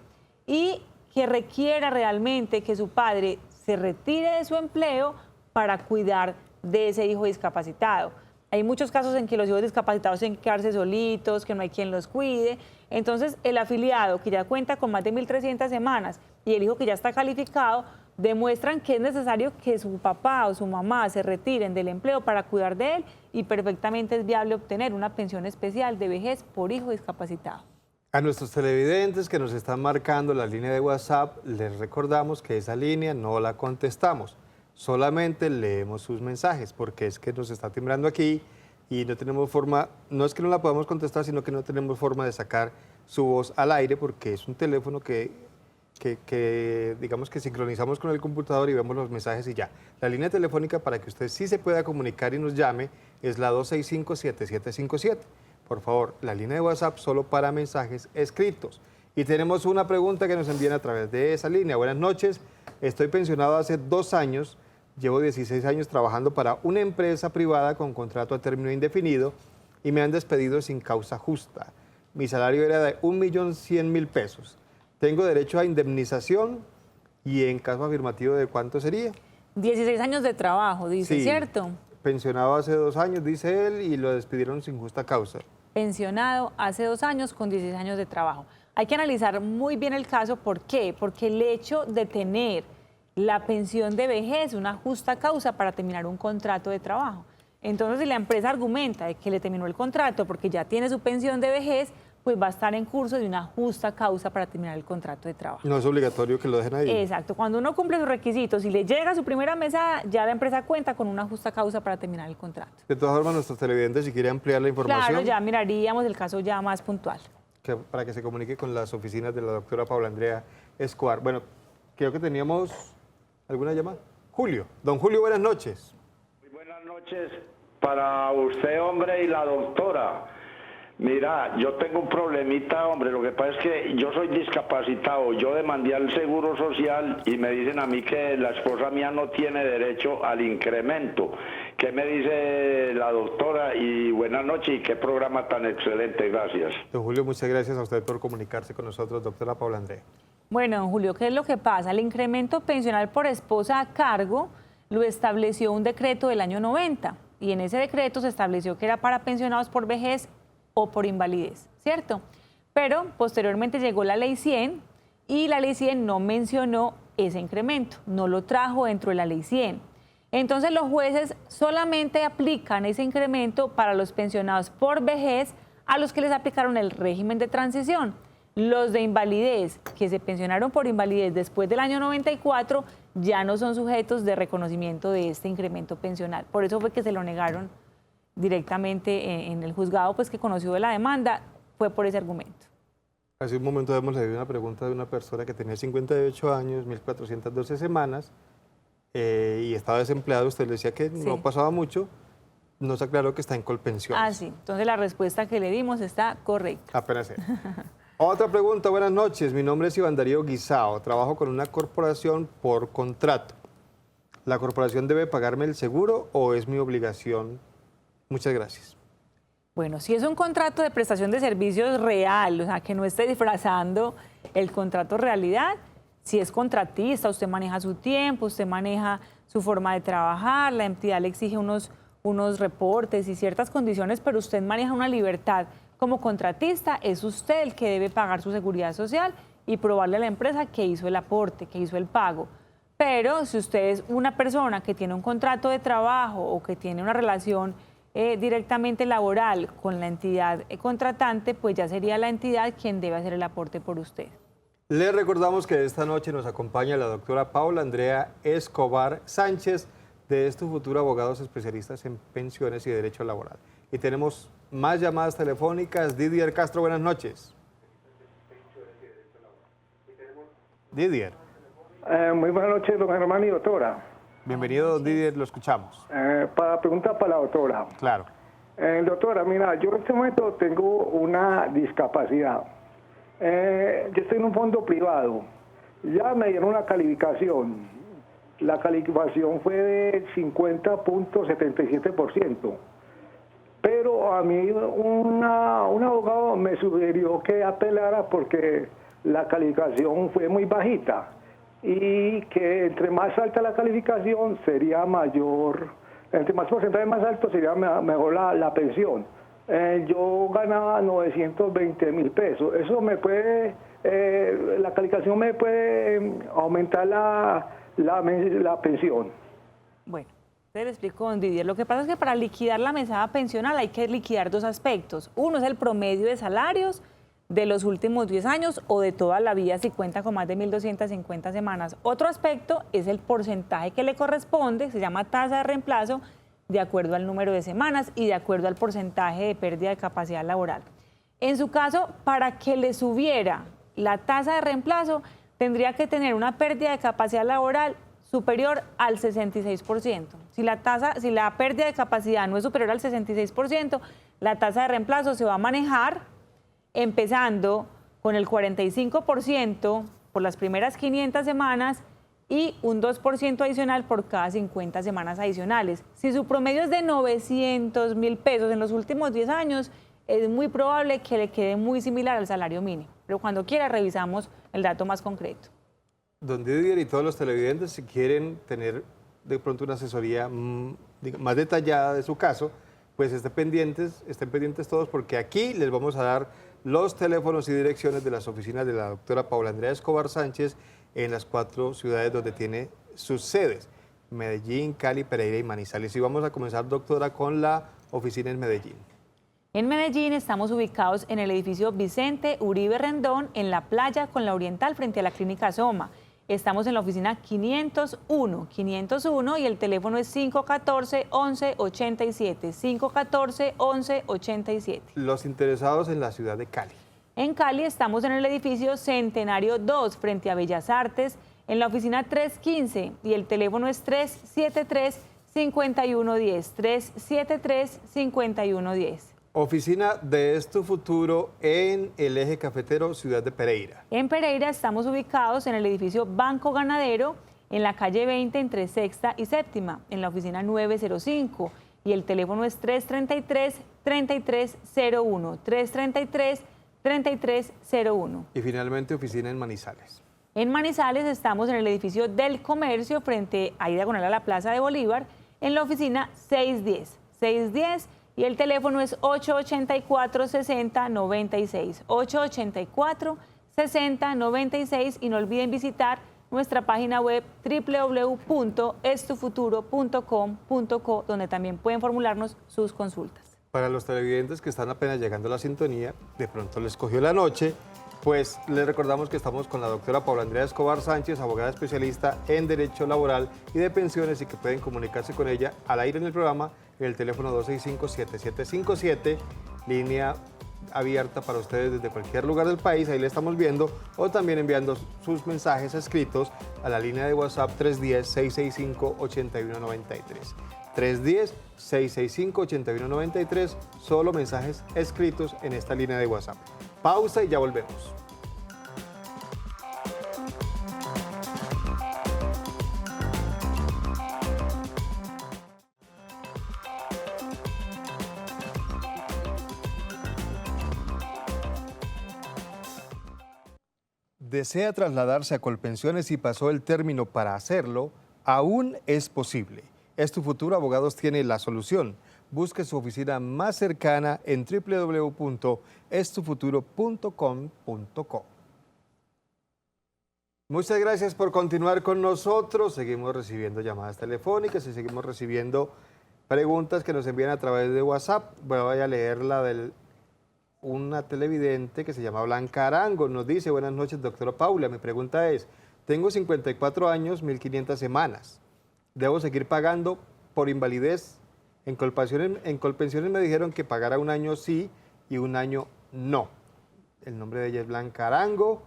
y que requiera realmente que su padre se retire de su empleo para cuidar de ese hijo discapacitado. Hay muchos casos en que los hijos discapacitados tienen que quedarse solitos, que no hay quien los cuide. Entonces, el afiliado que ya cuenta con más de 1.300 semanas y el hijo que ya está calificado demuestran que es necesario que su papá o su mamá se retiren del empleo para cuidar de él y perfectamente es viable obtener una pensión especial de vejez por hijo discapacitado. A nuestros televidentes que nos están marcando la línea de WhatsApp, les recordamos que esa línea no la contestamos. Solamente leemos sus mensajes, porque es que nos está timbrando aquí y no tenemos forma, no es que no la podamos contestar, sino que no tenemos forma de sacar su voz al aire, porque es un teléfono que digamos que sincronizamos con el computador y vemos los mensajes y ya. La línea telefónica para que usted sí se pueda comunicar y nos llame es la 265-7757. Por favor, la línea de WhatsApp solo para mensajes escritos. Y tenemos una pregunta que nos envían a través de esa línea. Buenas noches, estoy pensionado hace 2 años, llevo 16 años trabajando para una empresa privada con contrato a término indefinido y me han despedido sin causa justa. Mi salario era de 1.100.000 pesos. Tengo derecho a indemnización y en caso afirmativo, ¿de cuánto sería? 16 años de trabajo, dice, Sí, ¿cierto? Pensionado hace 2 años, dice él, y lo despidieron sin justa causa. Pensionado hace 2 años con 16 años de trabajo. Hay que analizar muy bien el caso. ¿Por qué? Porque el hecho de tener la pensión de vejez es una justa causa para terminar un contrato de trabajo. Entonces, si la empresa argumenta de que le terminó el contrato porque ya tiene su pensión de vejez, pues va a estar en curso de una justa causa para terminar el contrato de trabajo. No es obligatorio que lo dejen ahí. Exacto. Cuando uno cumple sus requisitos y le llega su primera mesada, ya la empresa cuenta con una justa causa para terminar el contrato. De todas formas, nuestros televidentes, si quiere ampliar la información, Claro, ya miraríamos el caso ya más puntual. para que se comunique con las oficinas de la doctora Paula Andrea Escobar. Bueno, creo que teníamos alguna llamada. Julio. Don Julio, buenas noches. Muy buenas noches para usted, hombre, y la doctora. Mira, yo tengo un problemita, hombre, lo que pasa es que yo soy discapacitado, yo demandé al Seguro Social y me dicen a mí que la esposa mía no tiene derecho al incremento. ¿Qué me dice la doctora? Y buenas noches y qué programa tan excelente, gracias. Don Julio, muchas gracias a usted por comunicarse con nosotros, doctora Paula Andrea. Bueno, don Julio, ¿qué es lo que pasa? El incremento pensional por esposa a cargo lo estableció un decreto del año 90 y en ese decreto se estableció que era para pensionados por vejez o por invalidez, ¿cierto? Pero posteriormente llegó la Ley 100 y la Ley 100 no mencionó ese incremento, no lo trajo dentro de la Ley 100. Entonces los jueces solamente aplican ese incremento para los pensionados por vejez a los que les aplicaron el régimen de transición. Los de invalidez que se pensionaron por invalidez después del año 94 ya no son sujetos de reconocimiento de este incremento pensional. Por eso fue que se lo negaron directamente en el juzgado pues, que conoció de la demanda, fue por ese argumento. Hace un momento hemos leído una pregunta de una persona que tenía 58 años, 1.412 semanas y estaba desempleado. Usted le decía que Sí. no pasaba mucho, nos aclaró que está en Colpensiones. Ah, sí. Entonces la respuesta que le dimos está correcta. Apenas es. Otra pregunta, buenas noches. Mi nombre es Iván Darío Guisao. Trabajo con una corporación por contrato. ¿La corporación debe pagarme el seguro o es mi obligación? Muchas gracias. Bueno, si es un contrato de prestación de servicios real, o sea, que no esté disfrazando el contrato realidad, si es contratista, usted maneja su tiempo, usted maneja su forma de trabajar, la entidad le exige unos reportes y ciertas condiciones, pero usted maneja una libertad como contratista, es usted el que debe pagar su seguridad social y probarle a la empresa que hizo el aporte, que hizo el pago. Pero si usted es una persona que tiene un contrato de trabajo o que tiene una relación directamente laboral con la entidad contratante, pues ya sería la entidad quien debe hacer el aporte por usted. Les recordamos que esta noche nos acompaña la doctora Paula Andrea Escobar Sánchez, de Tu Futuro Abogados Especialistas en Pensiones y Derecho Laboral. Y tenemos más llamadas telefónicas. Didier Castro, buenas noches. Didier. Muy buenas noches, don Germán y doctora. Bienvenido, don Didier, lo escuchamos. Para preguntar para la doctora. Claro. Doctora, mira, yo en este momento tengo una discapacidad. Yo estoy en un fondo privado. Ya me dieron una calificación. La calificación fue de 50.77%. Pero a mí un abogado me sugirió que apelara porque la calificación fue muy bajita y que entre más alta la calificación sería mayor, entre más porcentaje más alto sería mejor la pensión. Yo ganaba 920 mil pesos. Eso me puede, la calificación me puede aumentar la pensión. Bueno, te lo explico, don Didier. Lo que pasa es que para liquidar la mesada pensional hay que liquidar dos aspectos. Uno es el promedio de salarios de los últimos 10 años o de toda la vida si cuenta con más de 1.250 semanas. Otro aspecto es el porcentaje que le corresponde, se llama tasa de reemplazo, de acuerdo al número de semanas y de acuerdo al porcentaje de pérdida de capacidad laboral. En su caso, para que le subiera la tasa de reemplazo, tendría que tener una pérdida de capacidad laboral superior al 66%. Si la pérdida de capacidad no es superior al 66%, la tasa de reemplazo se va a manejar empezando con el 45% por las primeras 500 semanas y un 2% adicional por cada 50 semanas adicionales. Si su promedio es de 900 mil pesos en los últimos 10 años, es muy probable que le quede muy similar al salario mínimo. Pero cuando quiera revisamos el dato más concreto. Don Didier y todos los televidentes, si quieren tener de pronto una asesoría más detallada de su caso, pues estén pendientes todos, porque aquí les vamos a dar los teléfonos y direcciones de las oficinas de la doctora Paula Andrea Escobar Sánchez en las 4 ciudades donde tiene sus sedes: Medellín, Cali, Pereira y Manizales. Y vamos a comenzar, doctora, con la oficina en Medellín. En Medellín estamos ubicados en el edificio Vicente Uribe Rendón, en la playa con la Oriental, frente a la clínica Soma. Estamos en la oficina 501 y el teléfono es 514-1187, 514-1187. Los interesados en la ciudad de Cali. En Cali estamos en el edificio Centenario 2, frente a Bellas Artes, en la oficina 315 y el teléfono es 373-5110, 373-5110. Oficina de Es Tu Futuro en el eje cafetero, ciudad de Pereira. En Pereira estamos ubicados en el edificio Banco Ganadero, en la calle 20 entre Sexta y Séptima, en la oficina 905 y el teléfono es 333-3301, 333-3301. Y finalmente oficina en Manizales. En Manizales estamos en el edificio del Comercio, frente a diagonal a la Plaza de Bolívar, en la oficina 610 y el teléfono es 884-6096, 884-6096 y no olviden visitar nuestra página web www.estufuturo.com.co, donde también pueden formularnos sus consultas. Para los televidentes que están apenas llegando a la sintonía, de pronto les cogió la noche, pues les recordamos que estamos con la doctora Paula Andrea Escobar Sánchez, abogada especialista en Derecho Laboral y de Pensiones, y que pueden comunicarse con ella al aire en el programa en el teléfono 265-7757, línea abierta para ustedes desde cualquier lugar del país, ahí le estamos viendo, o también enviando sus mensajes escritos a la línea de WhatsApp 310-665-8193. 310-665-8193, solo mensajes escritos en esta línea de WhatsApp. Pausa y ya volvemos. ¿Desea trasladarse a Colpensiones y pasó el término para hacerlo? Aún es posible. Es Tu Futuro Abogados tiene la solución. Busque su oficina más cercana en www.estufuturo.com.co. Muchas gracias por continuar con nosotros. Seguimos recibiendo llamadas telefónicas y seguimos recibiendo preguntas que nos envían a través de WhatsApp. Voy a leer la de una televidente que se llama Blanca Arango. Nos dice: buenas noches, doctora Paula. Mi pregunta es: tengo 54 años, 1.500 semanas. ¿Debo seguir pagando por invalidez? En Colpensiones me dijeron que pagara un año sí y un año no. El nombre de ella es Blanca Arango.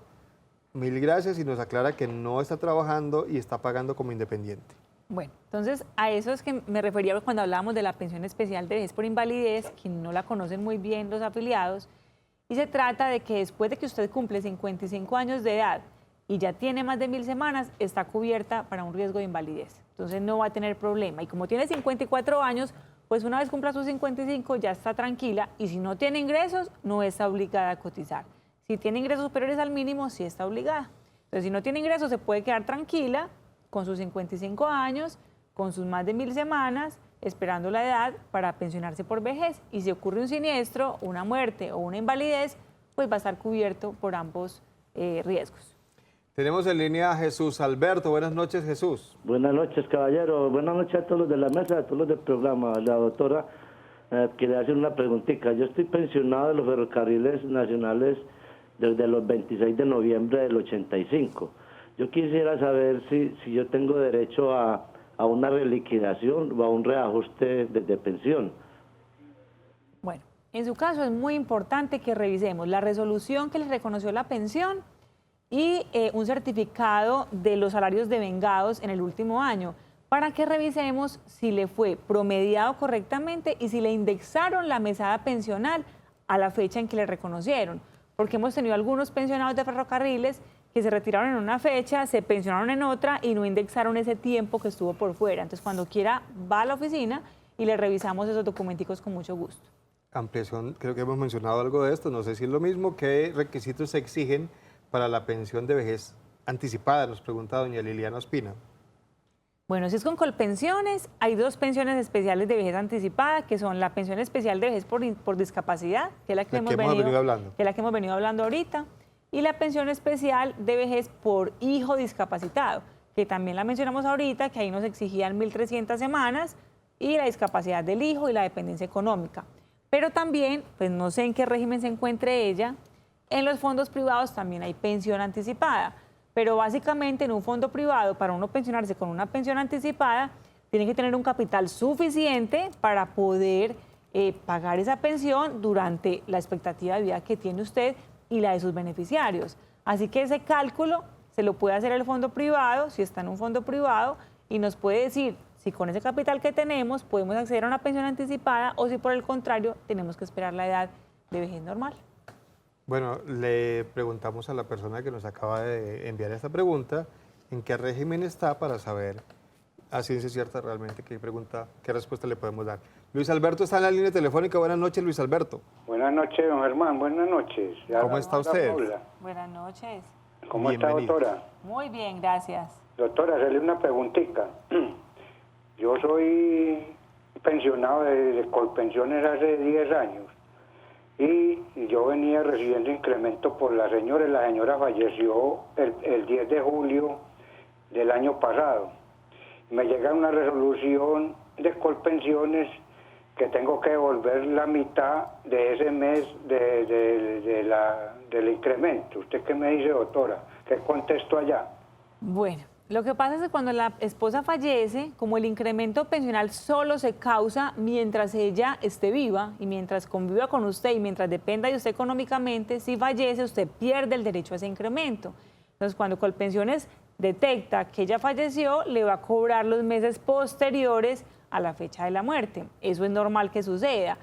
Mil gracias, y nos aclara que no está trabajando y está pagando como independiente. Bueno, entonces a eso es que me refería cuando hablábamos de la pensión especial de vejez por invalidez, que no la conocen muy bien los afiliados, y se trata de que después de que usted cumple 55 años de edad y ya tiene más de 1000 semanas, está cubierta para un riesgo de invalidez. Entonces no va a tener problema. Y como tiene 54 años, pues una vez cumpla sus 55 ya está tranquila, y si no tiene ingresos, no está obligada a cotizar. Si tiene ingresos superiores al mínimo, sí está obligada. Entonces, si no tiene ingresos, se puede quedar tranquila con sus 55 años, con sus más de 1000 semanas, esperando la edad para pensionarse por vejez. Y si ocurre un siniestro, una muerte o una invalidez, pues va a estar cubierto por ambos riesgos. Tenemos en línea a Jesús Alberto. Buenas noches, Jesús. Buenas noches, caballero. Buenas noches a todos los de la mesa, a todos los del programa. La doctora quería hacer una preguntita. Yo estoy pensionado de los ferrocarriles nacionales desde los 26 de noviembre del 85. Yo quisiera saber si yo tengo derecho a una reliquidación o a un reajuste de pensión. Bueno, en su caso es muy importante que revisemos la resolución que les reconoció la pensión y un certificado de los salarios devengados en el último año, para que revisemos si le fue promediado correctamente y si le indexaron la mesada pensional a la fecha en que le reconocieron. Porque hemos tenido algunos pensionados de ferrocarriles que se retiraron en una fecha, se pensionaron en otra y no indexaron ese tiempo que estuvo por fuera. Entonces, cuando quiera, va a la oficina y le revisamos esos documenticos con mucho gusto. Ampliación, creo que hemos mencionado algo de esto, no sé si es lo mismo. ¿Qué requisitos se exigen para la pensión de vejez anticipada? Nos pregunta doña Liliana Ospina. Bueno, si es con Colpensiones, hay dos pensiones especiales de vejez anticipada, que son la pensión especial de vejez por discapacidad, que es la que hemos venido hablando ahorita, y la pensión especial de vejez por hijo discapacitado, que también la mencionamos ahorita, que ahí nos exigían 1.300 semanas, y la discapacidad del hijo y la dependencia económica. Pero también, pues no sé en qué régimen se encuentre ella, en los fondos privados también hay pensión anticipada. Pero básicamente en un fondo privado, para uno pensionarse con una pensión anticipada, tiene que tener un capital suficiente para poder pagar esa pensión durante la expectativa de vida que tiene usted y la de sus beneficiarios. Así que ese cálculo se lo puede hacer el fondo privado, si está en un fondo privado, y nos puede decir si con ese capital que tenemos podemos acceder a una pensión anticipada o si por el contrario tenemos que esperar la edad de vejez normal. Bueno, le preguntamos a la persona que nos acaba de enviar esta pregunta en qué régimen está para saber a ciencia cierta realmente qué respuesta le podemos dar. Luis Alberto está en la línea telefónica. Buenas noches, Luis Alberto. Buenas noches, don Germán. Buenas noches. ¿Cómo está usted? Buenas noches. ¿Cómo está, doctora? Muy bien, gracias. Doctora, hacerle una preguntita. Yo soy pensionado de Colpensiones hace 10 años. Y yo venía recibiendo incremento por la señora, y la señora falleció el 10 de julio del año pasado. Me llega una resolución de Colpensiones que tengo que devolver la mitad de ese mes del incremento. ¿Usted qué me dice, doctora? ¿Qué contesto allá? Bueno, lo que pasa es que cuando la esposa fallece, como el incremento pensional solo se causa mientras ella esté viva y mientras conviva con usted y mientras dependa de usted económicamente, si fallece usted pierde el derecho a ese incremento. Entonces, cuando Colpensiones detecta que ella falleció, le va a cobrar los meses posteriores a la fecha de la muerte. Eso es normal que suceda.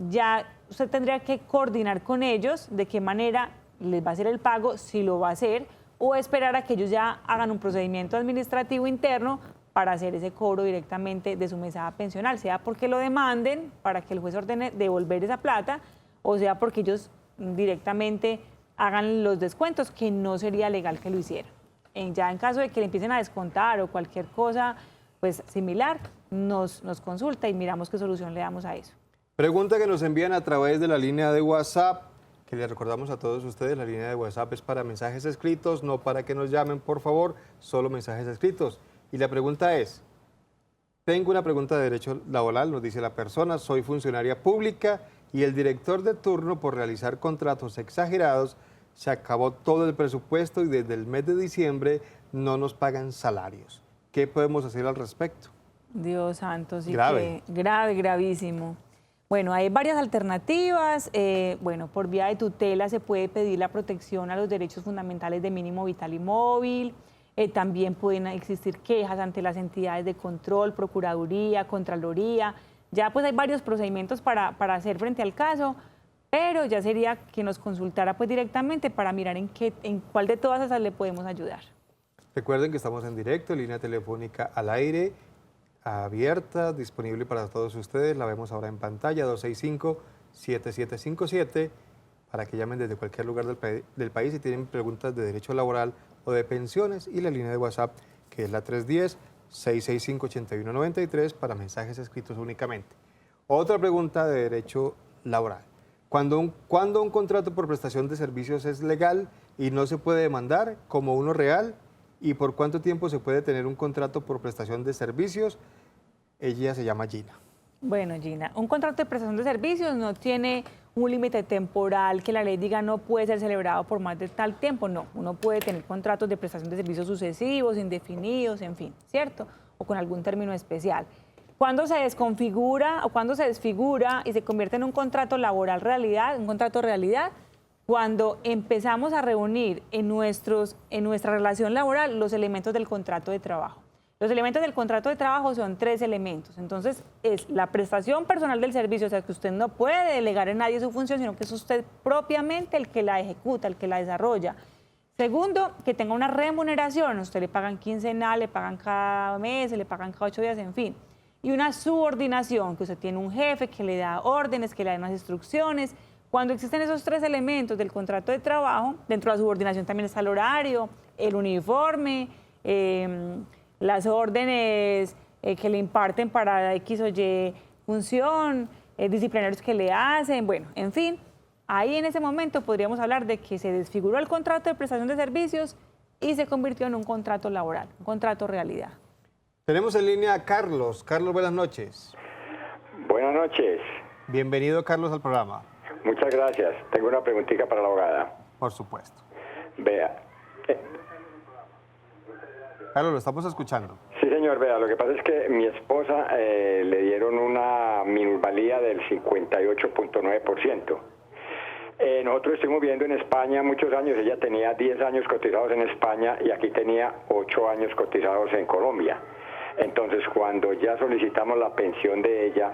Ya usted tendría que coordinar con ellos de qué manera les va a hacer el pago, si lo va a hacer, o esperar a que ellos ya hagan un procedimiento administrativo interno para hacer ese cobro directamente de su mesada pensional, sea porque lo demanden para que el juez ordene devolver esa plata, o sea porque ellos directamente hagan los descuentos, que no sería legal que lo hicieran. Ya en caso de que le empiecen a descontar o cualquier cosa pues similar, nos consulta y miramos qué solución le damos a eso. Pregunta que nos envían a través de la línea de WhatsApp, que le recordamos a todos ustedes, la línea de WhatsApp es para mensajes escritos, no para que nos llamen, por favor, solo mensajes escritos. Y la pregunta es, tengo una pregunta de derecho laboral, nos dice la persona, soy funcionaria pública y el director de turno por realizar contratos exagerados se acabó todo el presupuesto y desde el mes de diciembre no nos pagan salarios. ¿Qué podemos hacer al respecto? Dios santo, sí, grave. Que grave, gravísimo. Bueno, hay varias alternativas. Bueno, por vía de tutela se puede pedir la protección a los derechos fundamentales de mínimo vital y móvil. También pueden existir quejas ante las entidades de control, Procuraduría, Contraloría. Ya pues hay varios procedimientos para hacer frente al caso, pero ya sería que nos consultara pues directamente para mirar en cuál de todas esas le podemos ayudar. Recuerden que estamos en directo, línea telefónica al aire, abierta, disponible para todos ustedes. La vemos ahora en pantalla, 265-7757, para que llamen desde cualquier lugar del país si tienen preguntas de derecho laboral o de pensiones. Y la línea de WhatsApp, que es la 310-665-8193, para mensajes escritos únicamente. Otra pregunta de derecho laboral. ¿Cuándo un contrato por prestación de servicios es legal y no se puede demandar como uno real? ¿Y por cuánto tiempo se puede tener un contrato por prestación de servicios? Ella se llama Gina. Bueno, Gina, un contrato de prestación de servicios no tiene un límite temporal que la ley diga no puede ser celebrado por más de tal tiempo. No, uno puede tener contratos de prestación de servicios sucesivos, indefinidos, en fin, ¿cierto? O con algún término especial. Cuando se desconfigura o cuando se desfigura y se convierte en un contrato laboral realidad, un contrato realidad, cuando empezamos a reunir en nuestra relación laboral los elementos del contrato de trabajo. Los elementos del contrato de trabajo son 3 elementos. Entonces, es la prestación personal del servicio, o sea, que usted no puede delegar en nadie su función, sino que es usted propiamente el que la ejecuta, el que la desarrolla. Segundo, que tenga una remuneración. A usted le pagan quincenal, le pagan cada mes, le pagan cada 8 días, en fin. Y una subordinación, que usted tiene un jefe que le da órdenes, que le da unas instrucciones. Cuando existen esos 3 elementos del contrato de trabajo, dentro de la subordinación también está el horario, el uniforme, las órdenes que le imparten para X o Y función, disciplinarios que le hacen, bueno, en fin, ahí en ese momento podríamos hablar de que se desfiguró el contrato de prestación de servicios y se convirtió en un contrato laboral, un contrato realidad. Tenemos en línea a Carlos. Carlos, buenas noches. Buenas noches. Bienvenido, Carlos, al programa. Muchas gracias. Tengo una preguntita para la abogada. Por supuesto. Vea. Carlos, lo estamos escuchando. Sí, señor, vea, lo que pasa es que mi esposa le dieron una minusvalía del 58.9%. Nosotros estuvimos viviendo en España muchos años, ella tenía 10 años cotizados en España y aquí tenía 8 años cotizados en Colombia. Entonces, cuando ya solicitamos la pensión de ella,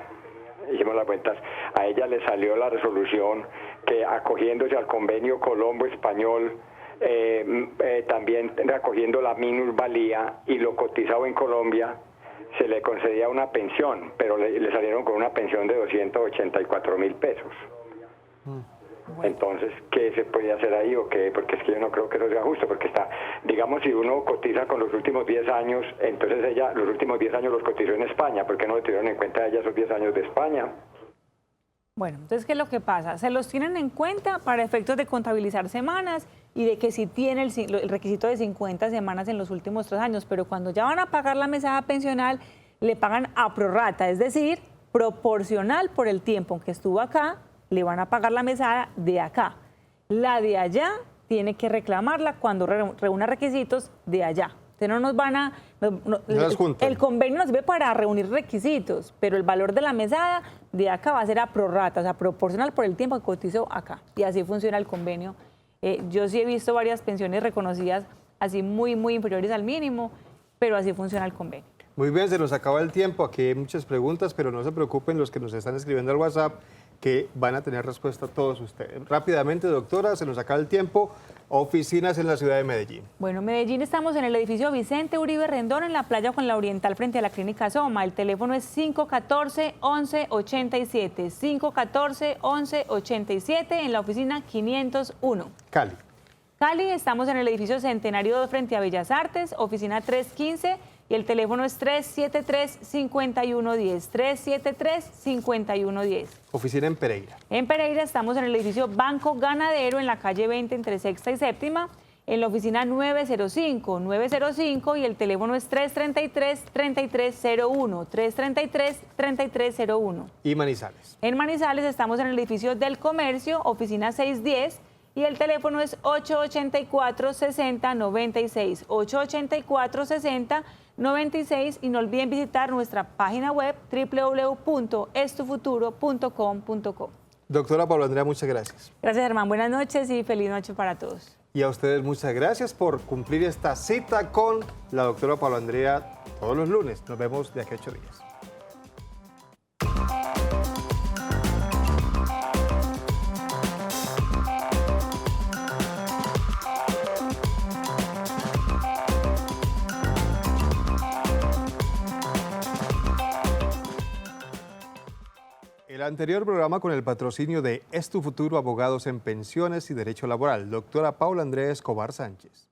hicimos las cuentas, a ella le salió la resolución que acogiéndose al convenio Colombo-Español, también recogiendo la minusvalía y lo cotizado en Colombia, se le concedía una pensión, pero le salieron con una pensión de 284.000 pesos. Entonces, ¿qué se puede hacer ahí o qué? Porque es que yo no creo que eso sea justo, porque está, digamos, si uno cotiza con los últimos 10 años, entonces ella los últimos 10 años los cotizó en España, ¿por qué no le tuvieron en cuenta a ella esos 10 años de España? Bueno, entonces, ¿qué es lo que pasa? Se los tienen en cuenta para efectos de contabilizar semanas y de que si tiene el requisito de 50 semanas en los últimos 3 años, pero cuando ya van a pagar la mesada pensional, le pagan a prorrata, es decir, proporcional por el tiempo en que estuvo acá, le van a pagar la mesada de acá. La de allá tiene que reclamarla cuando reúna requisitos de allá. Entonces no nos van a... el convenio nos sirve para reunir requisitos, pero el valor de la mesada de acá va a ser a prorrata, o sea, proporcional por el tiempo que cotizó acá. Y así funciona el convenio. Yo sí he visto varias pensiones reconocidas así muy, muy inferiores al mínimo, pero así funciona el convenio. Muy bien, se nos acaba el tiempo. Aquí hay muchas preguntas, pero no se preocupen los que nos están escribiendo al WhatsApp, que van a tener respuesta a todos ustedes. Rápidamente, doctora, se nos acaba el tiempo. Oficinas en la ciudad de Medellín. Bueno, en Medellín estamos en el edificio Vicente Uribe Rendón, en la playa con la Oriental, frente a la Clínica Soma. El teléfono es 514-1187, 514-1187, en la oficina 501. Cali. Cali, estamos en el edificio Centenario 2, frente a Bellas Artes, oficina 315, y el teléfono es 373-5110, 373-5110. Oficina en Pereira. En Pereira estamos en el edificio Banco Ganadero, en la calle 20, entre Sexta y Séptima, en la oficina 905, y el teléfono es 333-3301, 333-3301. ¿Y Manizales? En Manizales estamos en el edificio del Comercio, oficina 610, y el teléfono es 884-6096, 884-6096, y no olviden visitar nuestra página web www.estufuturo.com.co. Doctora Paula Andrea, muchas gracias. Gracias, Germán. Buenas noches y feliz noche para todos. Y a ustedes muchas gracias por cumplir esta cita con la doctora Paula Andrea todos los lunes. Nos vemos de aquí a 8 días. El anterior programa con el patrocinio de Es tu Futuro, Abogados en Pensiones y Derecho Laboral, doctora Paula Andrea Escobar Sánchez.